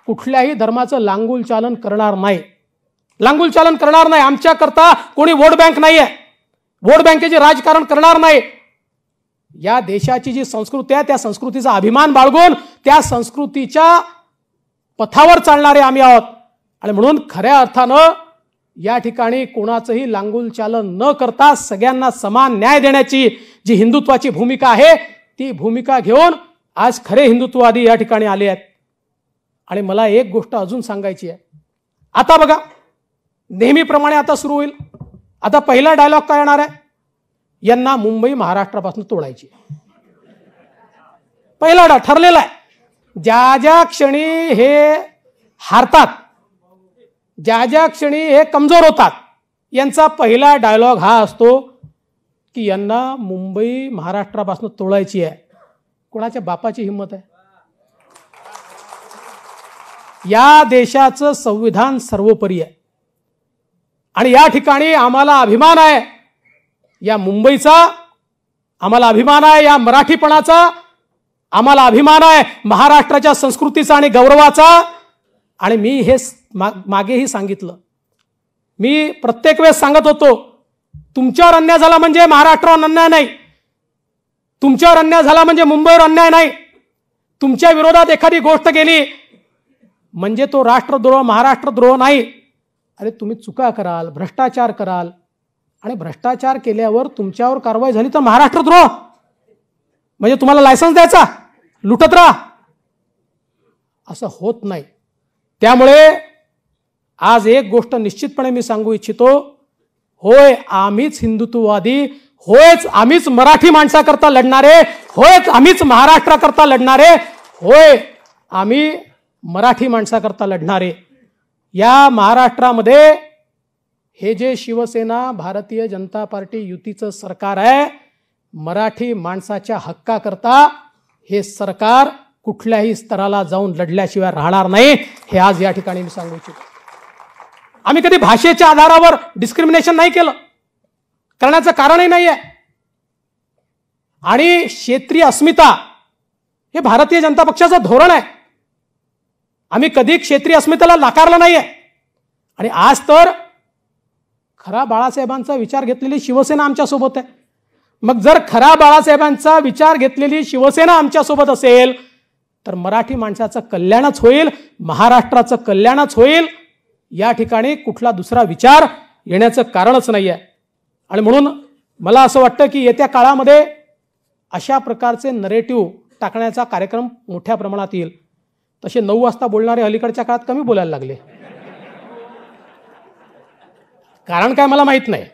कुठल्याही धर्माचं लांगुल चालन करणार नाही, लांगुल चालन करणार नाही. आमच्याकरता कोणी वोट बँक नाही आहे, वोट बँकेचे राजकारण करणार नाही. या देशाची जी संस्कृती आहे त्या संस्कृतीचा अभिमान बाळगून त्या संस्कृतीच्या पथावर चालणारे आम्ही आहोत. आणि म्हणून खऱ्या अर्थानं या ठिकाणी कोणाचंही लांगुल चालन न करता सगळ्यांना समान न्याय देण्याची जी हिंदुत्वाची भूमिका आहे ती भूमिका घेऊन आज खरे हिंदुत्ववादी या ठिकाणी आले आहेत. आणि मला एक गोष्ट अजून सांगायची आहे. आता बघा, नेहमीप्रमाणे आता सुरू होईल. आता पहिला डायलॉग काय येणार आहे, यांना मुंबई महाराष्ट्रापासून तोडायची. पहिला ठरलेला आहे. ज्या ज्या क्षणी हे हारतात ज्या ज्या क्षणी हे कमजोर होतात यांचा पहिला डायलॉग हा असतो की यांना मुंबई महाराष्ट्रापासून तोडायची आहे. कोणाच्या बापाची हिंमत आहे? या देशाचं संविधान सर्वोपरी आहे आणि या ठिकाणी आम्हाला अभिमान आहे या मुंबईचा, आम्हाला अभिमान आहे या मराठीपणाचा, आम्हाला अभिमान आहे महाराष्ट्राच्या संस्कृतीचा आणि गौरवाचा. आणि मी हे मागेही सांगितलं, मी प्रत्येक वेळेस सांगत होतो, तुमच्यावर अन्याय झाला म्हणजे महाराष्ट्रावर अन्याय नाही, तुमच्यावर अन्याय झाला म्हणजे मुंबईवर अन्याय नाही, तुमच्या विरोधात एखादी गोष्ट गेली म्हणजे तो राष्ट्रद्रोह महाराष्ट्रद्रोह नाही. अरे तुम्ही चुका कराल, भ्रष्टाचार कराल आणि भ्रष्टाचार केल्यावर तुमच्यावर कारवाई झाली तर महाराष्ट्रद्रोह म्हणजे तुम्हाला लायसन्स द्यायचा, लुटत राहा, असं होत नाही. त्यामुळे आज एक गोष्ट निश्चितपणे मी सांगू इच्छितो, होय आम्हीच हिंदुत्ववादी, होयच आम्हीच मराठी माणसाकरता लढणारे, होयच आम्हीच महाराष्ट्राकरता लढणारे, होय आम्ही मराठी माणसाकरता लढणारे. या महाराष्ट्रामध्ये हे जे शिवसेना भारतीय जनता पार्टी युतीचं सरकार आहे, मराठी माणसाच्या हक्काकरता हे सरकार कुठल्याही स्तराला जाऊन लढल्याशिवाय राहणार नाही, हे आज या ठिकाणी मी सांगू इच्छितो. आम्ही कधी भाषेच्या आधारावर डिस्क्रिमिनेशन नाही केलं, करण्याचं कारणही नाही आहे. आणि क्षेत्रीय अस्मिता हे भारतीय जनता पक्षाचं धोरण आहे. आम्ही कधी क्षेत्रीय अस्मितेला नाकारलं नाहीये. आणि आज तर खरा बाळासाहेबांचा विचार घेतलेली शिवसेना आमच्यासोबत आहे. मग जर खरा बाळासाहेबांचा विचार घेतलेली शिवसेना आमच्यासोबत असेल तर मराठी माणसाचं कल्याणच होईल, महाराष्ट्राचं कल्याणच होईल. या ठिकाणी कुठला दुसरा विचार येण्याचं कारणच नाही आहे. आणि म्हणून मला असं वाटतं की येत्या काळामध्ये अशा प्रकारचे नरेटिव्ह टाकण्याचा कार्यक्रम मोठ्या प्रमाणात येईल. तसे 9 वाजता बोलणारे अलीकडच्या काळात कमी बोलायला लागले. कारण काय मला माहित नाही.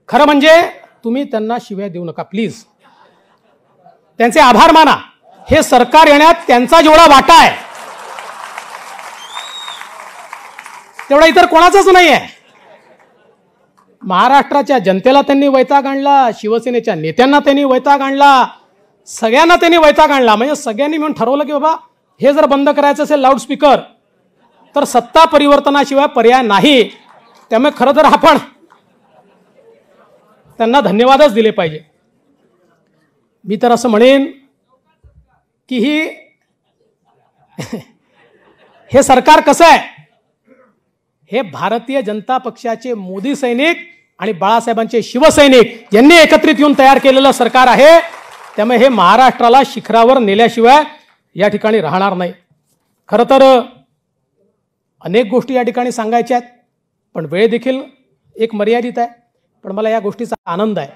खरं म्हणजे तुम्ही त्यांना शिव्या देऊ नका प्लीज. त्यांचे आभार माना. हे सरकार येण्यात त्यांचा जेवढा वाटा आहे तेवढा इतर कोणाचाच नाही आहे. महाराष्ट्राच्या जनतेला त्यांनी वैताग आणला, शिवसेनेच्या नेत्यांना त्यांनी वैताग आणला, सगळ्यांना त्यांनी वैताग आणला. म्हणजे सगळ्यांनी मिळून ठरवलं की बाबा हे जर बंद करायचं असेल लाऊडस्पीकर तर सत्ता परिवर्तनाशिवाय पर्याय नाही. त्यामुळे खरं तर आपण त्यांना धन्यवादच दिले पाहिजे. मी तर असं म्हणेन की हे सरकार कसं आहे, हे भारतीय जनता पक्षाचे मोदी सैनिक आणि बाळासाहेबांचे शिवसैनिक यांनी एकत्रित येऊन तयार केलेलं सरकार आहे. त्यामुळे हे महाराष्ट्राला शिखरावर नेल्याशिवाय या ठिकाणी राहणार नाही. खरं तर अनेक गोष्टी या ठिकाणी सांगायच्या आहेत, पण वेळ देखील एक मर्यादित आहे. पण मला या गोष्टीचा आनंद आहे.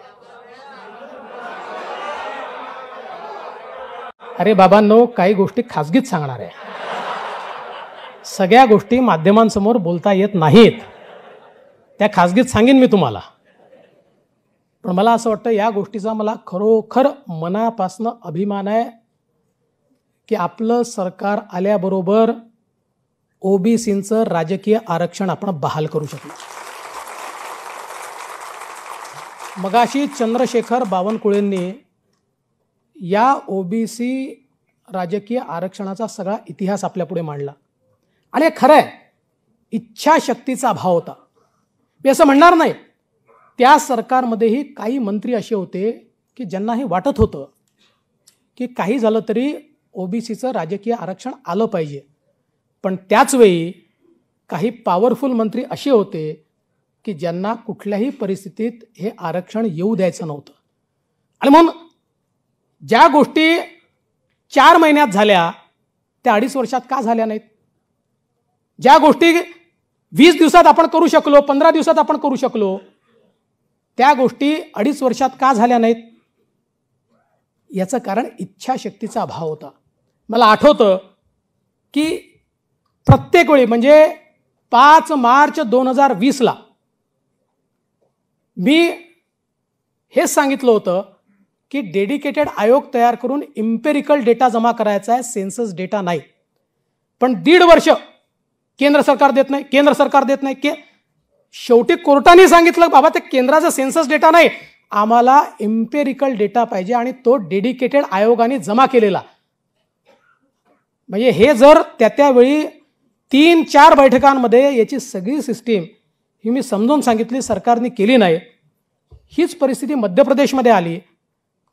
अरे बाबांनो, काही गोष्टी खाजगीत सांगणार आहे, सगळ्या गोष्टी माध्यमांसमोर बोलता येत नाहीत. त्या खाजगीत सांगेन मी तुम्हाला. पण मला असं वाटतं या गोष्टीचा मला खरोखर मनापासून अभिमान आहे की आपलं सरकार आल्याबरोबर ओबीसींचं राजकीय आरक्षण आपण बहाल करू शकलो. मगाशी चंद्रशेखर बावनकुळेंनी या ओबीसी राजकीय आरक्षणाचा सगळा इतिहास आपल्यापुढे मांडला. आणि खरं आहे, इच्छाशक्तीचा अभाव होता. मी असं म्हणणार नाही. त्या सरकारमध्येही काही मंत्री असे होते की ज्यांना हे वाटत होतं की काही झालं तरी ओबीसीचं राजकीय आरक्षण आलं पाहिजे. पण त्याचवेळी काही पॉवरफुल मंत्री असे होते की ज्यांना कुठल्याही परिस्थितीत हे आरक्षण येऊ द्यायचं नव्हतं. आणि म्हणून ज्या गोष्टी 4 महिन्यात झाल्या त्या 2.5 वर्षात का झाल्या नाहीत? ज्या गोष्टी 20 दिवसात आपण करू शकलो, 15 दिवसात आपण करू शकलो, त्या गोष्टी 2.5 वर्षात का झाल्या नाहीत? याचं कारण इच्छाशक्तीचा अभाव होता. मला आठवतं की प्रत्येक वेळी म्हणजे 5 मार्च 2020ला मी हेच सांगितलं होतं की डेडिकेटेड आयोग तयार करून इम्पेरिकल डेटा जमा करायचा आहे, सेन्सस डेटा नाही. पण 1.5 वर्ष केंद्र सरकार देत नाही, केंद्र सरकार देत नाही. शेवटी कोर्टाने सांगितलं बाबा ते केंद्राचा सेन्सस डेटा नाही, आम्हाला इम्पेरिकल डेटा पाहिजे आणि तो डेडिकेटेड आयोगाने जमा केलेला. म्हणजे हे जर त्यावेळी 3-4 बैठकांमध्ये याची सगळी सिस्टीम ही मी समजून सांगितली, सरकारने केली नाही. हीच परिस्थिती मध्य प्रदेशमध्ये आली.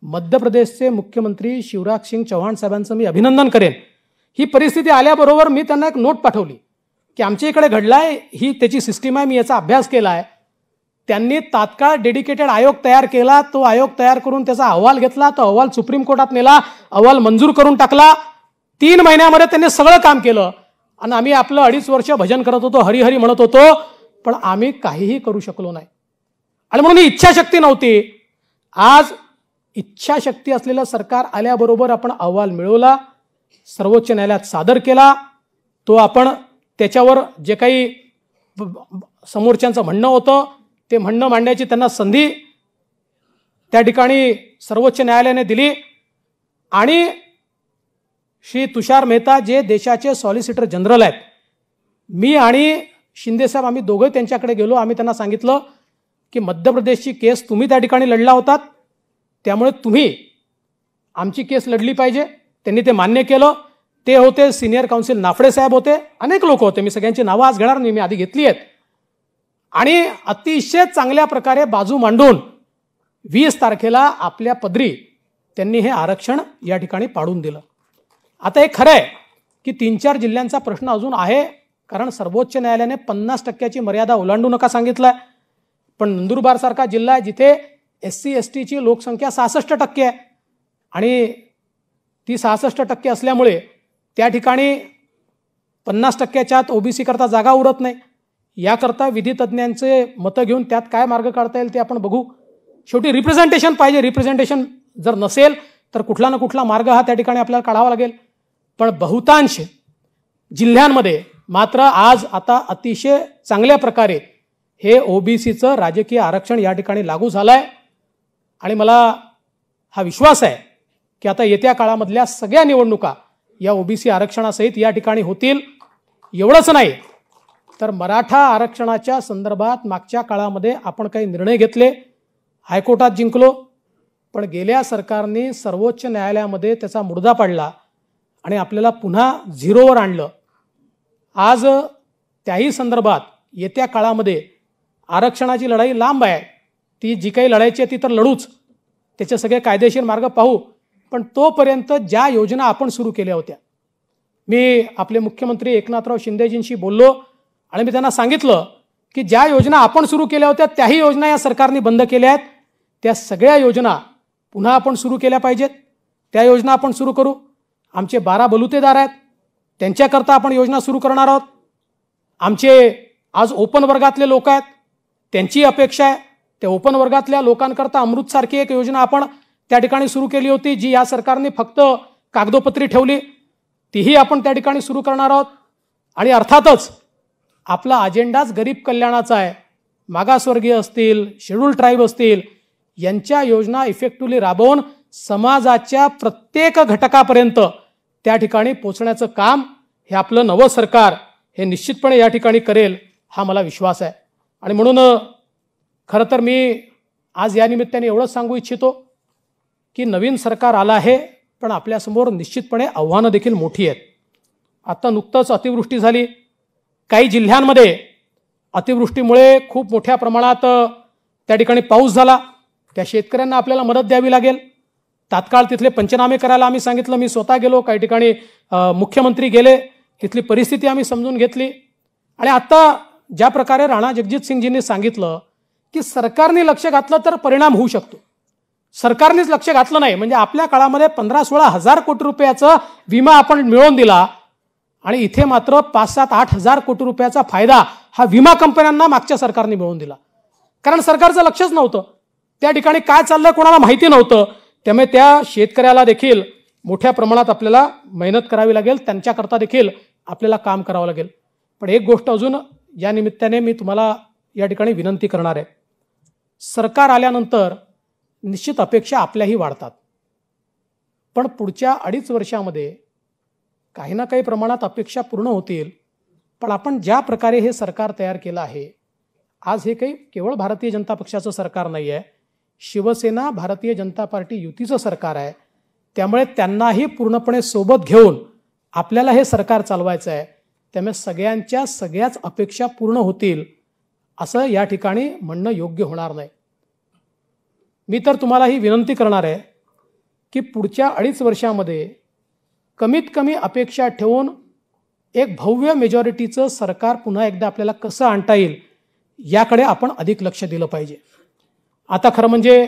मध्य प्रदेशचे मुख्यमंत्री शिवराज सिंग चौहान साहेबांचं मी अभिनंदन करेन. ही परिस्थिती आल्याबरोबर मी त्यांना एक नोट पाठवली की आमच्या इकडे घडलाय, ही त्याची सिस्टीम आहे, मी याचा अभ्यास केला आहे. त्यांनी तात्काळ डेडिकेटेड आयोग तयार केला. तो आयोग तयार करून त्याचा अहवाल घेतला. तो अहवाल सुप्रीम कोर्टात नेला, अहवाल मंजूर करून टाकला. 3 महिन्यामध्ये त्यांनी सगळं काम केलं आणि आम्ही आपलं 2.5 वर्ष भजन करत होतो, हरिहरी म्हणत होतो, पण आम्ही काहीही करू शकलो नाही. आणि म्हणून इच्छाशक्ती नव्हती. आज इच्छाशक्ती असलेलं सरकार आल्याबरोबर आपण अहवाल मिळवला, सर्वोच्च न्यायालयात सादर केला. तो आपण त्याच्यावर जे काही समोरच्यांचं म्हणणं होतं ते म्हणणं मांडण्याची त्यांना संधी त्या ठिकाणी सर्वोच्च न्यायालयाने दिली. आणि श्री तुषार मेहता जे देशाचे सॉलिसिटर जनरल आहेत, मी आणि शिंदेसाहेब आम्ही दोघे त्यांच्याकडे गेलो. आम्ही त्यांना सांगितलं की मध्य प्रदेशची केस तुम्ही त्या ठिकाणी लढला होतात, त्यामुळे तुम्ही आमची केस लढली पाहिजे. त्यांनी ते मान्य केलं. ते होते सिनियर काउन्सिल नाफडे साहेब होते, अनेक लोक होते, मी सगळ्यांची नावं आज घेणार नाही, मी आधी घेतली आहेत. आणि अतिशय चांगल्या प्रकारे बाजू मांडून 20 तारखेला आपल्या पदरी त्यांनी हे आरक्षण या ठिकाणी पाडून दिलं. आता हे खरं आहे की 3-4 जिल्ह्यांचा प्रश्न अजून आहे, कारण सर्वोच्च न्यायालयाने 50% मर्यादा ओलांडू नका सांगितलंय. पण नंदुरबारसारखा जिल्हा आहे जिथे SC-ST ची लोकसंख्या 66% आहे आणि ती 66% असल्यामुळे त्या ठिकाणी 50%च्या आत OBC करता जागा उरत नाही. याकरता विधितज्ञांचे मतं घेऊन त्यात काय मार्ग काढता येईल ते आपण बघू. शेवटी रिप्रेझेंटेशन पाहिजे. रिप्रेझेंटेशन जर नसेल तर कुठला ना कुठला मार्ग हा त्या ठिकाणी आपल्याला काढावा लागेल. पण बहुतांश जिल्ह्यांमध्ये मात्र आज आता अतिशय चांगल्या प्रकारे हे OBCचं राजकीय आरक्षण या ठिकाणी लागू झालं आहे. आणि मला हा विश्वास आहे की आता येत्या काळामधल्या सगळ्या निवडणुका या OBC आरक्षणासहित या ठिकाणी होतील. एवढंच नाही तर मराठा आरक्षणाच्या संदर्भात मागच्या काळामध्ये आपण काही निर्णय घेतले, हायकोर्टात जिंकलो, पण गेल्या सरकारने सर्वोच्च न्यायालयामध्ये त्याचा मुर्दा पाडला आणि आपल्याला पुन्हा 0वर आणलं. आज त्याही संदर्भात येत्या काळामध्ये आरक्षणाची लढाई लांब आहे. ती जी काही लढायची आहे ती तर लढूच, त्याचे सगळे कायदेशीर मार्ग पाहू. पण तोपर्यंत ज्या योजना आपण सुरू केल्या होत्या, मी आपले मुख्यमंत्री एकनाथराव शिंदेजींशी बोललो आणि मी त्यांना सांगितलं की ज्या योजना आपण सुरू केल्या होत्या त्याही योजना या सरकारने बंद केल्या आहेत. त्या सगळ्या योजना पुन्हा आपण सुरू केल्या पाहिजेत. त्या योजना आपण सुरू करू. आमचे 12 बलुतेदार आहेत, त्यांच्याकरता आपण योजना सुरू करणार आहोत. आमचे आज ओपन वर्गातले लोक आहेत, त्यांची अपेक्षा आहे त्या ओपन वर्गातल्या लोकांकरता अमृतसारखी एक योजना आपण त्या ठिकाणी सुरू केली होती, जी या सरकारने फक्त कागदोपत्री ठेवली. तीही आपण त्या ठिकाणी सुरू करणार आहोत. आणि अर्थातच आपला अजेंडाच गरीब कल्याणाचा आहे. मागासवर्गीय असतील, शेड्यूल ट्राईब असतील, यांच्या योजना इफेक्टिव्हली राबवून समाजाच्या प्रत्येक घटकापर्यंत त्या ठिकाणी पोचण्याचं काम हे आपलं नवं सरकार हे निश्चितपणे या ठिकाणी करेल, हा मला विश्वास आहे. आणि म्हणून खरं तर मी आज या निमित्ताने एवढंच सांगू इच्छितो की नवीन सरकार आलं आहे, पण आपल्यासमोर निश्चितपणे आव्हानं देखील मोठी आहेत. आता नुकतंच अतिवृष्टी झाली. काही जिल्ह्यांमध्ये अतिवृष्टीमुळे खूप मोठ्या प्रमाणात त्या ठिकाणी पाऊस झाला. त्या शेतकऱ्यांना आपल्याला मदत द्यावी लागेल. तात्काळ तिथले पंचनामे करायला आम्ही सांगितलं. मी स्वतः गेलो, काही ठिकाणी मुख्यमंत्री गेले, तिथली परिस्थिती आम्ही समजून घेतली. आणि आता ज्या प्रकारे राणा जगजितसिंगजींनी सांगितलं की सरकारने लक्ष घातलं तर परिणाम होऊ शकतो. सरकारनेच लक्ष घातलं नाही म्हणजे आपल्या काळामध्ये 15-16 हजार कोटी रुपयाचा विमा आपण मिळवून दिला आणि इथे मात्र 5-7-8 हजार कोटी रुपयाचा फायदा हा विमा कंपन्यांना मागच्या सरकारने मिळवून दिला. कारण सरकारचं लक्षच नव्हतं, त्या ठिकाणी काय चाललंय कोणाला माहिती नव्हतं. त्यामुळे त्या शेतकऱ्याला देखील मोठ्या प्रमाणात आपल्याला मेहनत करावी लागेल, त्यांच्याकरता देखील आपल्याला काम करावं लागेल. पण एक गोष्ट अजून या निमित्ताने मी तुम्हाला या ठिकाणी विनंती करणार आहे. सरकार आल्यानंतर निश्चित अपेक्षा आपल्याही वाढतात, पण पुढच्या 2.5 वर्षामध्ये काही ना काही प्रमाणात अपेक्षा पूर्ण होतील. पण आपण ज्या प्रकारे हे सरकार तयार केलं आहे, आज हे काही केवळ भारतीय जनता पक्षाचं सरकार नाही आहे, शिवसेना भारतीय जनता पार्टी युतीचं सरकार आहे. त्यामुळे त्यांनाही पूर्णपणे सोबत घेऊन आपल्याला हे सरकार चालवायचं आहे. त्यामुळे सगळ्यांच्या सगळ्याच अपेक्षा पूर्ण होतील असं या ठिकाणी म्हणणं योग्य होणार नाही. मी तर तुम्हाला ही विनंती करणार आहे की पुढच्या 2.5 वर्षामध्ये कमीत कमी अपेक्षा ठेवून एक भव्य मेजॉरिटीचं सरकार पुन्हा एकदा आपल्याला कसं आणता येईल याकडे आपण अधिक लक्ष दिलं पाहिजे. आता खरं म्हणजे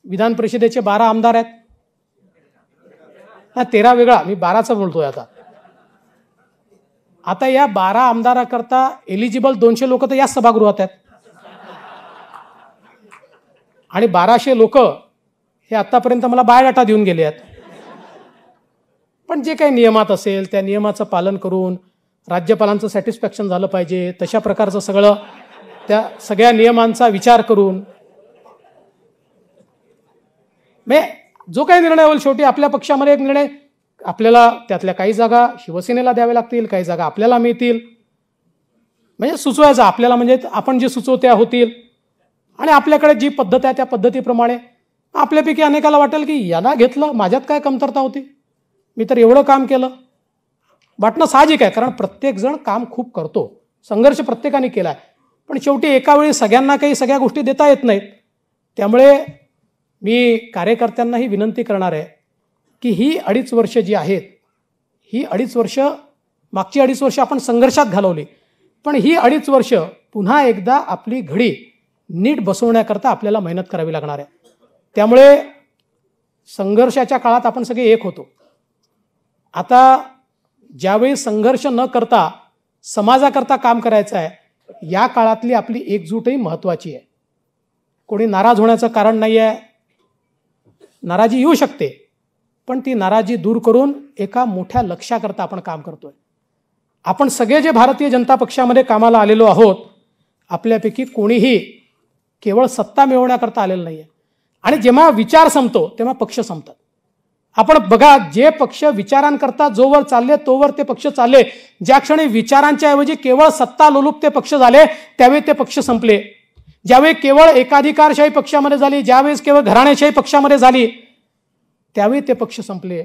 विधान परिषदेचे 12 आमदार आहेत. 13 वेगळा, मी 12चा बोलतोय. आता या 12 आमदाराकरता एलिजिबल 200 लोक तर याच सभागृहात आहेत आणि 1200 लोक हे आतापर्यंत मला बायोडाटा देऊन गेले आहेत. पण जे काही नियमात असेल त्या नियमाचं पालन करून राज्यपालांचं सॅटिस्फॅक्शन झालं पाहिजे, तशा प्रकारचं सगळं त्या सगळ्या नियमांचा विचार करून जो काही निर्णय होईल शेवटी आपल्या पक्षामध्ये एक निर्णय, आपल्याला त्यातल्या काही जागा शिवसेनेला द्याव्या लागतील, काही जागा आपल्याला मिळतील, म्हणजे सुचवायचं आपल्याला, म्हणजे आपण जे सुचवू त्या होतील आणि आपल्याकडे जी पद्धत आहे त्या पद्धतीप्रमाणे आपल्यापैकी अनेकाला वाटेल की यांना घेतलं, माझ्यात काय कमतरता होती, मी तर एवढं काम केलं. वाटणं साहजिक आहे, कारण प्रत्येकजण काम खूप करतो, संघर्ष प्रत्येकाने केला आहे, पण शेवटी एका वेळी सगळ्यांना काही सगळ्या गोष्टी देता येत नाहीत. त्यामुळे मी कार्यकर्त्यांनाही विनंती करणार आहे की ही 2.5 वर्ष जी आहेत, ही 2.5 वर्ष, मागची 2.5 वर्ष आपण संघर्षात घालवली, पण ही 2.5 वर्ष पुन्हा एकदा आपली घडी नीट बसवण्याकरता आपल्याला मेहनत करावी लागणार आहे. त्यामुळे संघर्षाच्या काळात आपण सगळे एक होतो. आता ज्यावेळी संघर्ष न करता समाजाकरता काम करायचं आहे, या काळातली आपली एकजूटही महत्त्वाची आहे. कोणी नाराज होण्याचं कारण नाही आहे, नाराजी येऊ शकते, पण ती नाराजी दूर करून एका मोठ्या लक्ष्याकरता आपण काम करतोय. आपण सगळे जे भारतीय जनता पक्षामध्ये कामाला आलेलो आहोत, आपल्यापैकी कोणीही केवळ सत्ता मिळवण्याकरता आलेलं नाही आहे. आणि जेव्हा विचार संपतो तेव्हा पक्ष संपतात. आपण बघा, जे पक्ष विचारांकरता जोवर चालले तोवर ते पक्ष चालले, ज्या क्षणी विचारांच्या ऐवजी केवळ सत्ता लोलुप ते पक्ष झाले त्यावेळी ते पक्ष संपले. ज्यावेळी केवळ एकाधिकारशाही पक्षामध्ये झाली, ज्यावेळेस केवळ घराणेशाही पक्षामध्ये झाली, त्यावेळी ते पक्ष संपले.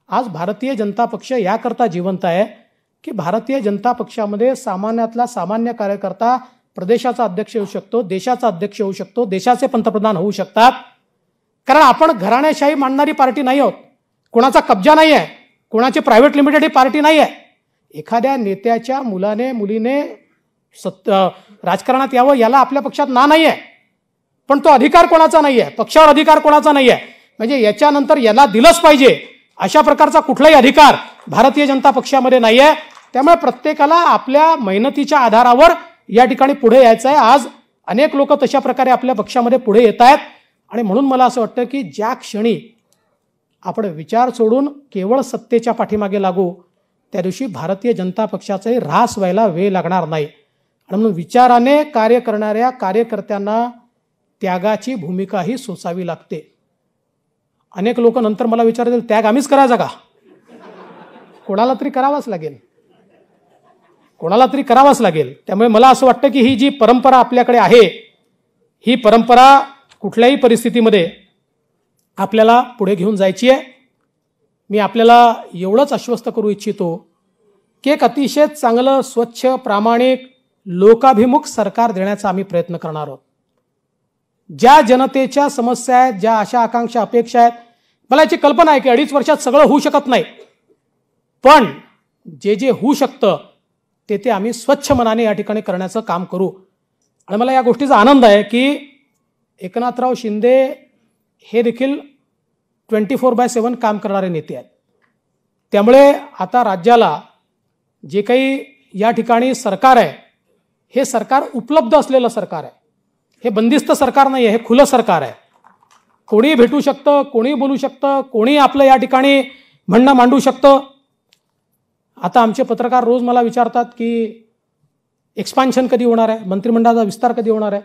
आज भारतीय जनता पक्ष याकरता जिवंत आहे की भारतीय जनता पक्षामध्ये सामान्यातला सामान्य कार्यकर्ता प्रदेशाचा अध्यक्ष होऊ शकतो, देशाचा अध्यक्ष होऊ शकतो, देशाचे पंतप्रधान होऊ शकतात. कारण आपण घराणेशाही मांडणारी पार्टी नाही आहोत, कोणाचा कब्जा नाही आहे, कोणाची प्रायव्हेट लिमिटेड ही पार्टी नाही आहे. एखाद्या नेत्याच्या मुलाने मुलीने राजकारणात यावं याला आपल्या पक्षात नाही आहे, पण तो अधिकार कोणाचा नाही आहे, पक्षावर अधिकार कोणाचा नाही आहे, म्हणजे याच्यानंतर याला दिलंच पाहिजे अशा प्रकारचा कुठलाही अधिकार भारतीय जनता पक्षामध्ये नाही आहे. त्यामुळे प्रत्येकाला आपल्या मेहनतीच्या आधारावर या ठिकाणी पुढे यायचं आहे. आज अनेक लोक तशा प्रकारे आपल्या पक्षामध्ये पुढे येत आहेत आणि म्हणून मला असं वाटतं की ज्या क्षणी आपण विचार सोडून केवळ सत्तेच्या पाठीमागे लागू, त्या दिवशी भारतीय जनता पक्षाचाही ऱ्हास व्हायला वेळ लागणार नाही. आणि म्हणून विचाराने कार्य करणाऱ्या कार्यकर्त्यांना त्यागाची भूमिकाही सोसावी लागते. अनेक लोक नंतर मला विचारतील, त्याग आम्हीच करायचा का? कोणाला तरी करावाच लागेल, कोणाला तरी करावाच लागेल. त्यामुळे मला असं वाटतं की ही जी परंपरा आपल्याकडे आहे, ही परंपरा कुठल्याही परिस्थितीमध्ये आपल्याला पुढे घेऊन जायची आहे. मी आपल्याला एवढंच आश्वस्त करू इच्छितो की एक अतिशय चांगलं, स्वच्छ, प्रामाणिक, लोकाभिमुख सरकार देण्याचा आम्ही प्रयत्न करणार आहोत. ज्या जनतेच्या समस्या आहेत, ज्या आशा आकांक्षा अपेक्षा आहेत, मला याची कल्पना आहे की 2.5 वर्षात सगळं होऊ शकत नाही, पण जे जे होऊ शकतं ते आम्ही स्वच्छ मनाने या ठिकाणी करण्याचं काम करू. आणि मला या गोष्टीचा आनंद आहे की एकनाथराव शिंदे हे देखील 24/7 काम करणारे नेते आहेत. त्यामुळे आता राज्याला जे काही या ठिकाणी सरकार आहे, हे सरकार उपलब्ध असलेलं सरकार आहे. हे बंदिस्त सरकार नाही आहे, हे खुलं सरकार आहे. कोणी भेटू शकतं, कोणी बोलू शकतं, कोणी आपलं या ठिकाणी म्हणणं मांडू शकतं. आता आमचे पत्रकार रोज मला विचारतात की एक्सपान्शन कधी होणार आहे, मंत्रिमंडळाचा विस्तार कधी होणार आहे.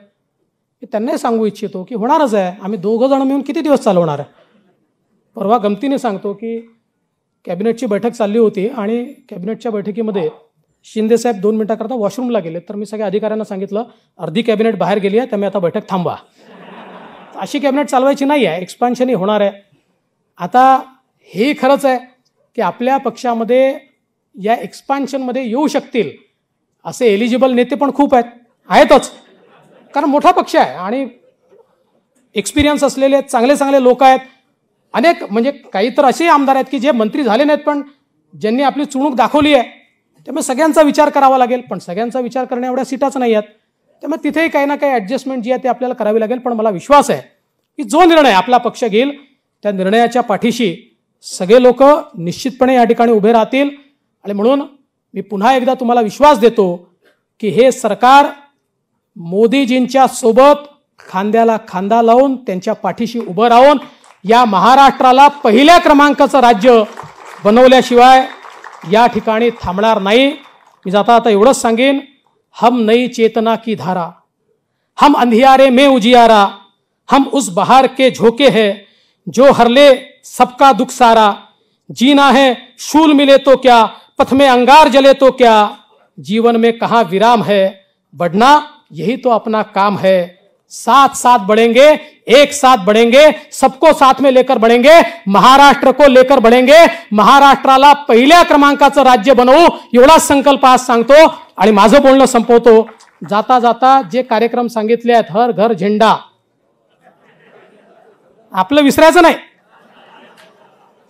मी त्यांनाही सांगू इच्छितो की होणारच आहे. आम्ही दोघं जण मिळून किती दिवस चालवणार आहे. परवा गमतीने सांगतो की कॅबिनेटची बैठक चालली होती आणि कॅबिनेटच्या बैठकीमध्ये शिंदेसाहेब 2 मिनिटाकरता वॉशरूमला गेले. तर मी सगळ्या अधिकाऱ्यांना सांगितलं अर्धी कॅबिनेट बाहेर गेली आहे, त्यामुळे आता बैठक थांबवा. अशी कॅबिनेट चालवायची नाही आहे, एक्सपान्शनही होणार आहे. आता हे खरंच आहे की आपल्या पक्षामध्ये या एक्सपान्शनमध्ये येऊ शकतील असे एलिजिबल नेते पण खूप आहेतच, कारण मोठा पक्ष आहे आणि एक्सपिरियन्स असलेले चांगले चांगले लोक आहेत. अनेक म्हणजे काही तर असेही आमदार आहेत की जे मंत्री झाले नाहीत पण ज्यांनी आपली चुणूक दाखवली आहे. त्यामुळे सगळ्यांचा विचार करावा लागेल, पण सगळ्यांचा विचार करण्या एवढ्या सीटाच नाही आहेत. त्यामुळे तिथेही काही ना काही ॲडजस्टमेंट जी आहे ते आपल्याला करावी लागेल. पण मला विश्वास आहे की जो निर्णय आपला पक्ष घेईल त्या निर्णयाच्या पाठीशी सगळे लोक निश्चितपणे या ठिकाणी उभे राहतील. आणि म्हणून मी पुन्हा एकदा तुम्हाला विश्वास देतो की हे सरकार मोदीजींच्या सोबत खांद्याला खांदा लावून त्यांच्या पाठीशी उभं राहून या महाराष्ट्राला पहिल्या क्रमांकाचं राज्य बनवल्याशिवाय या ठिकाणी थांबणार नाही. मी जाता आता एवढंच सांगेन, हम नई चेतना की धारा, हम अंधियारे में उजियारा, हम उस बहार के झोंके हैं जो हर ले सबका दुख सारा. जीना है शूल मिले तो क्या, पथ में अंगार जले तो क्या, जीवन में कहाँ विराम है, बढ़ना यही तो अपना काम है. साथ साथ बढ़ेंगे, एक साथ बढ़ेंगे, सबको साथ में लेकर बढ़ेंगे, महाराष्ट्र को लेकर बढ़ेंगे. महाराष्ट्राला पहिल्या क्रमांकाचं राज्य बनवू एवढा संकल्प आज सांगतो आणि माझं बोलणं संपवतो. जाता जाता जे कार्यक्रम सांगितले आहेत, हर घर झेंडा, आपलं विसरायचं नाही.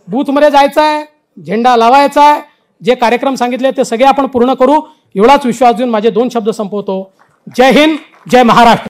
बूथमध्ये जायचं आहे, झेंडा लावायचा आहे. जे कार्यक्रम सांगितले ते सगळे आपण पूर्ण करू एवढाच विश्वास देऊन माझे 2 शब्द संपवतो. जय हिंद, जय महाराष्ट्र.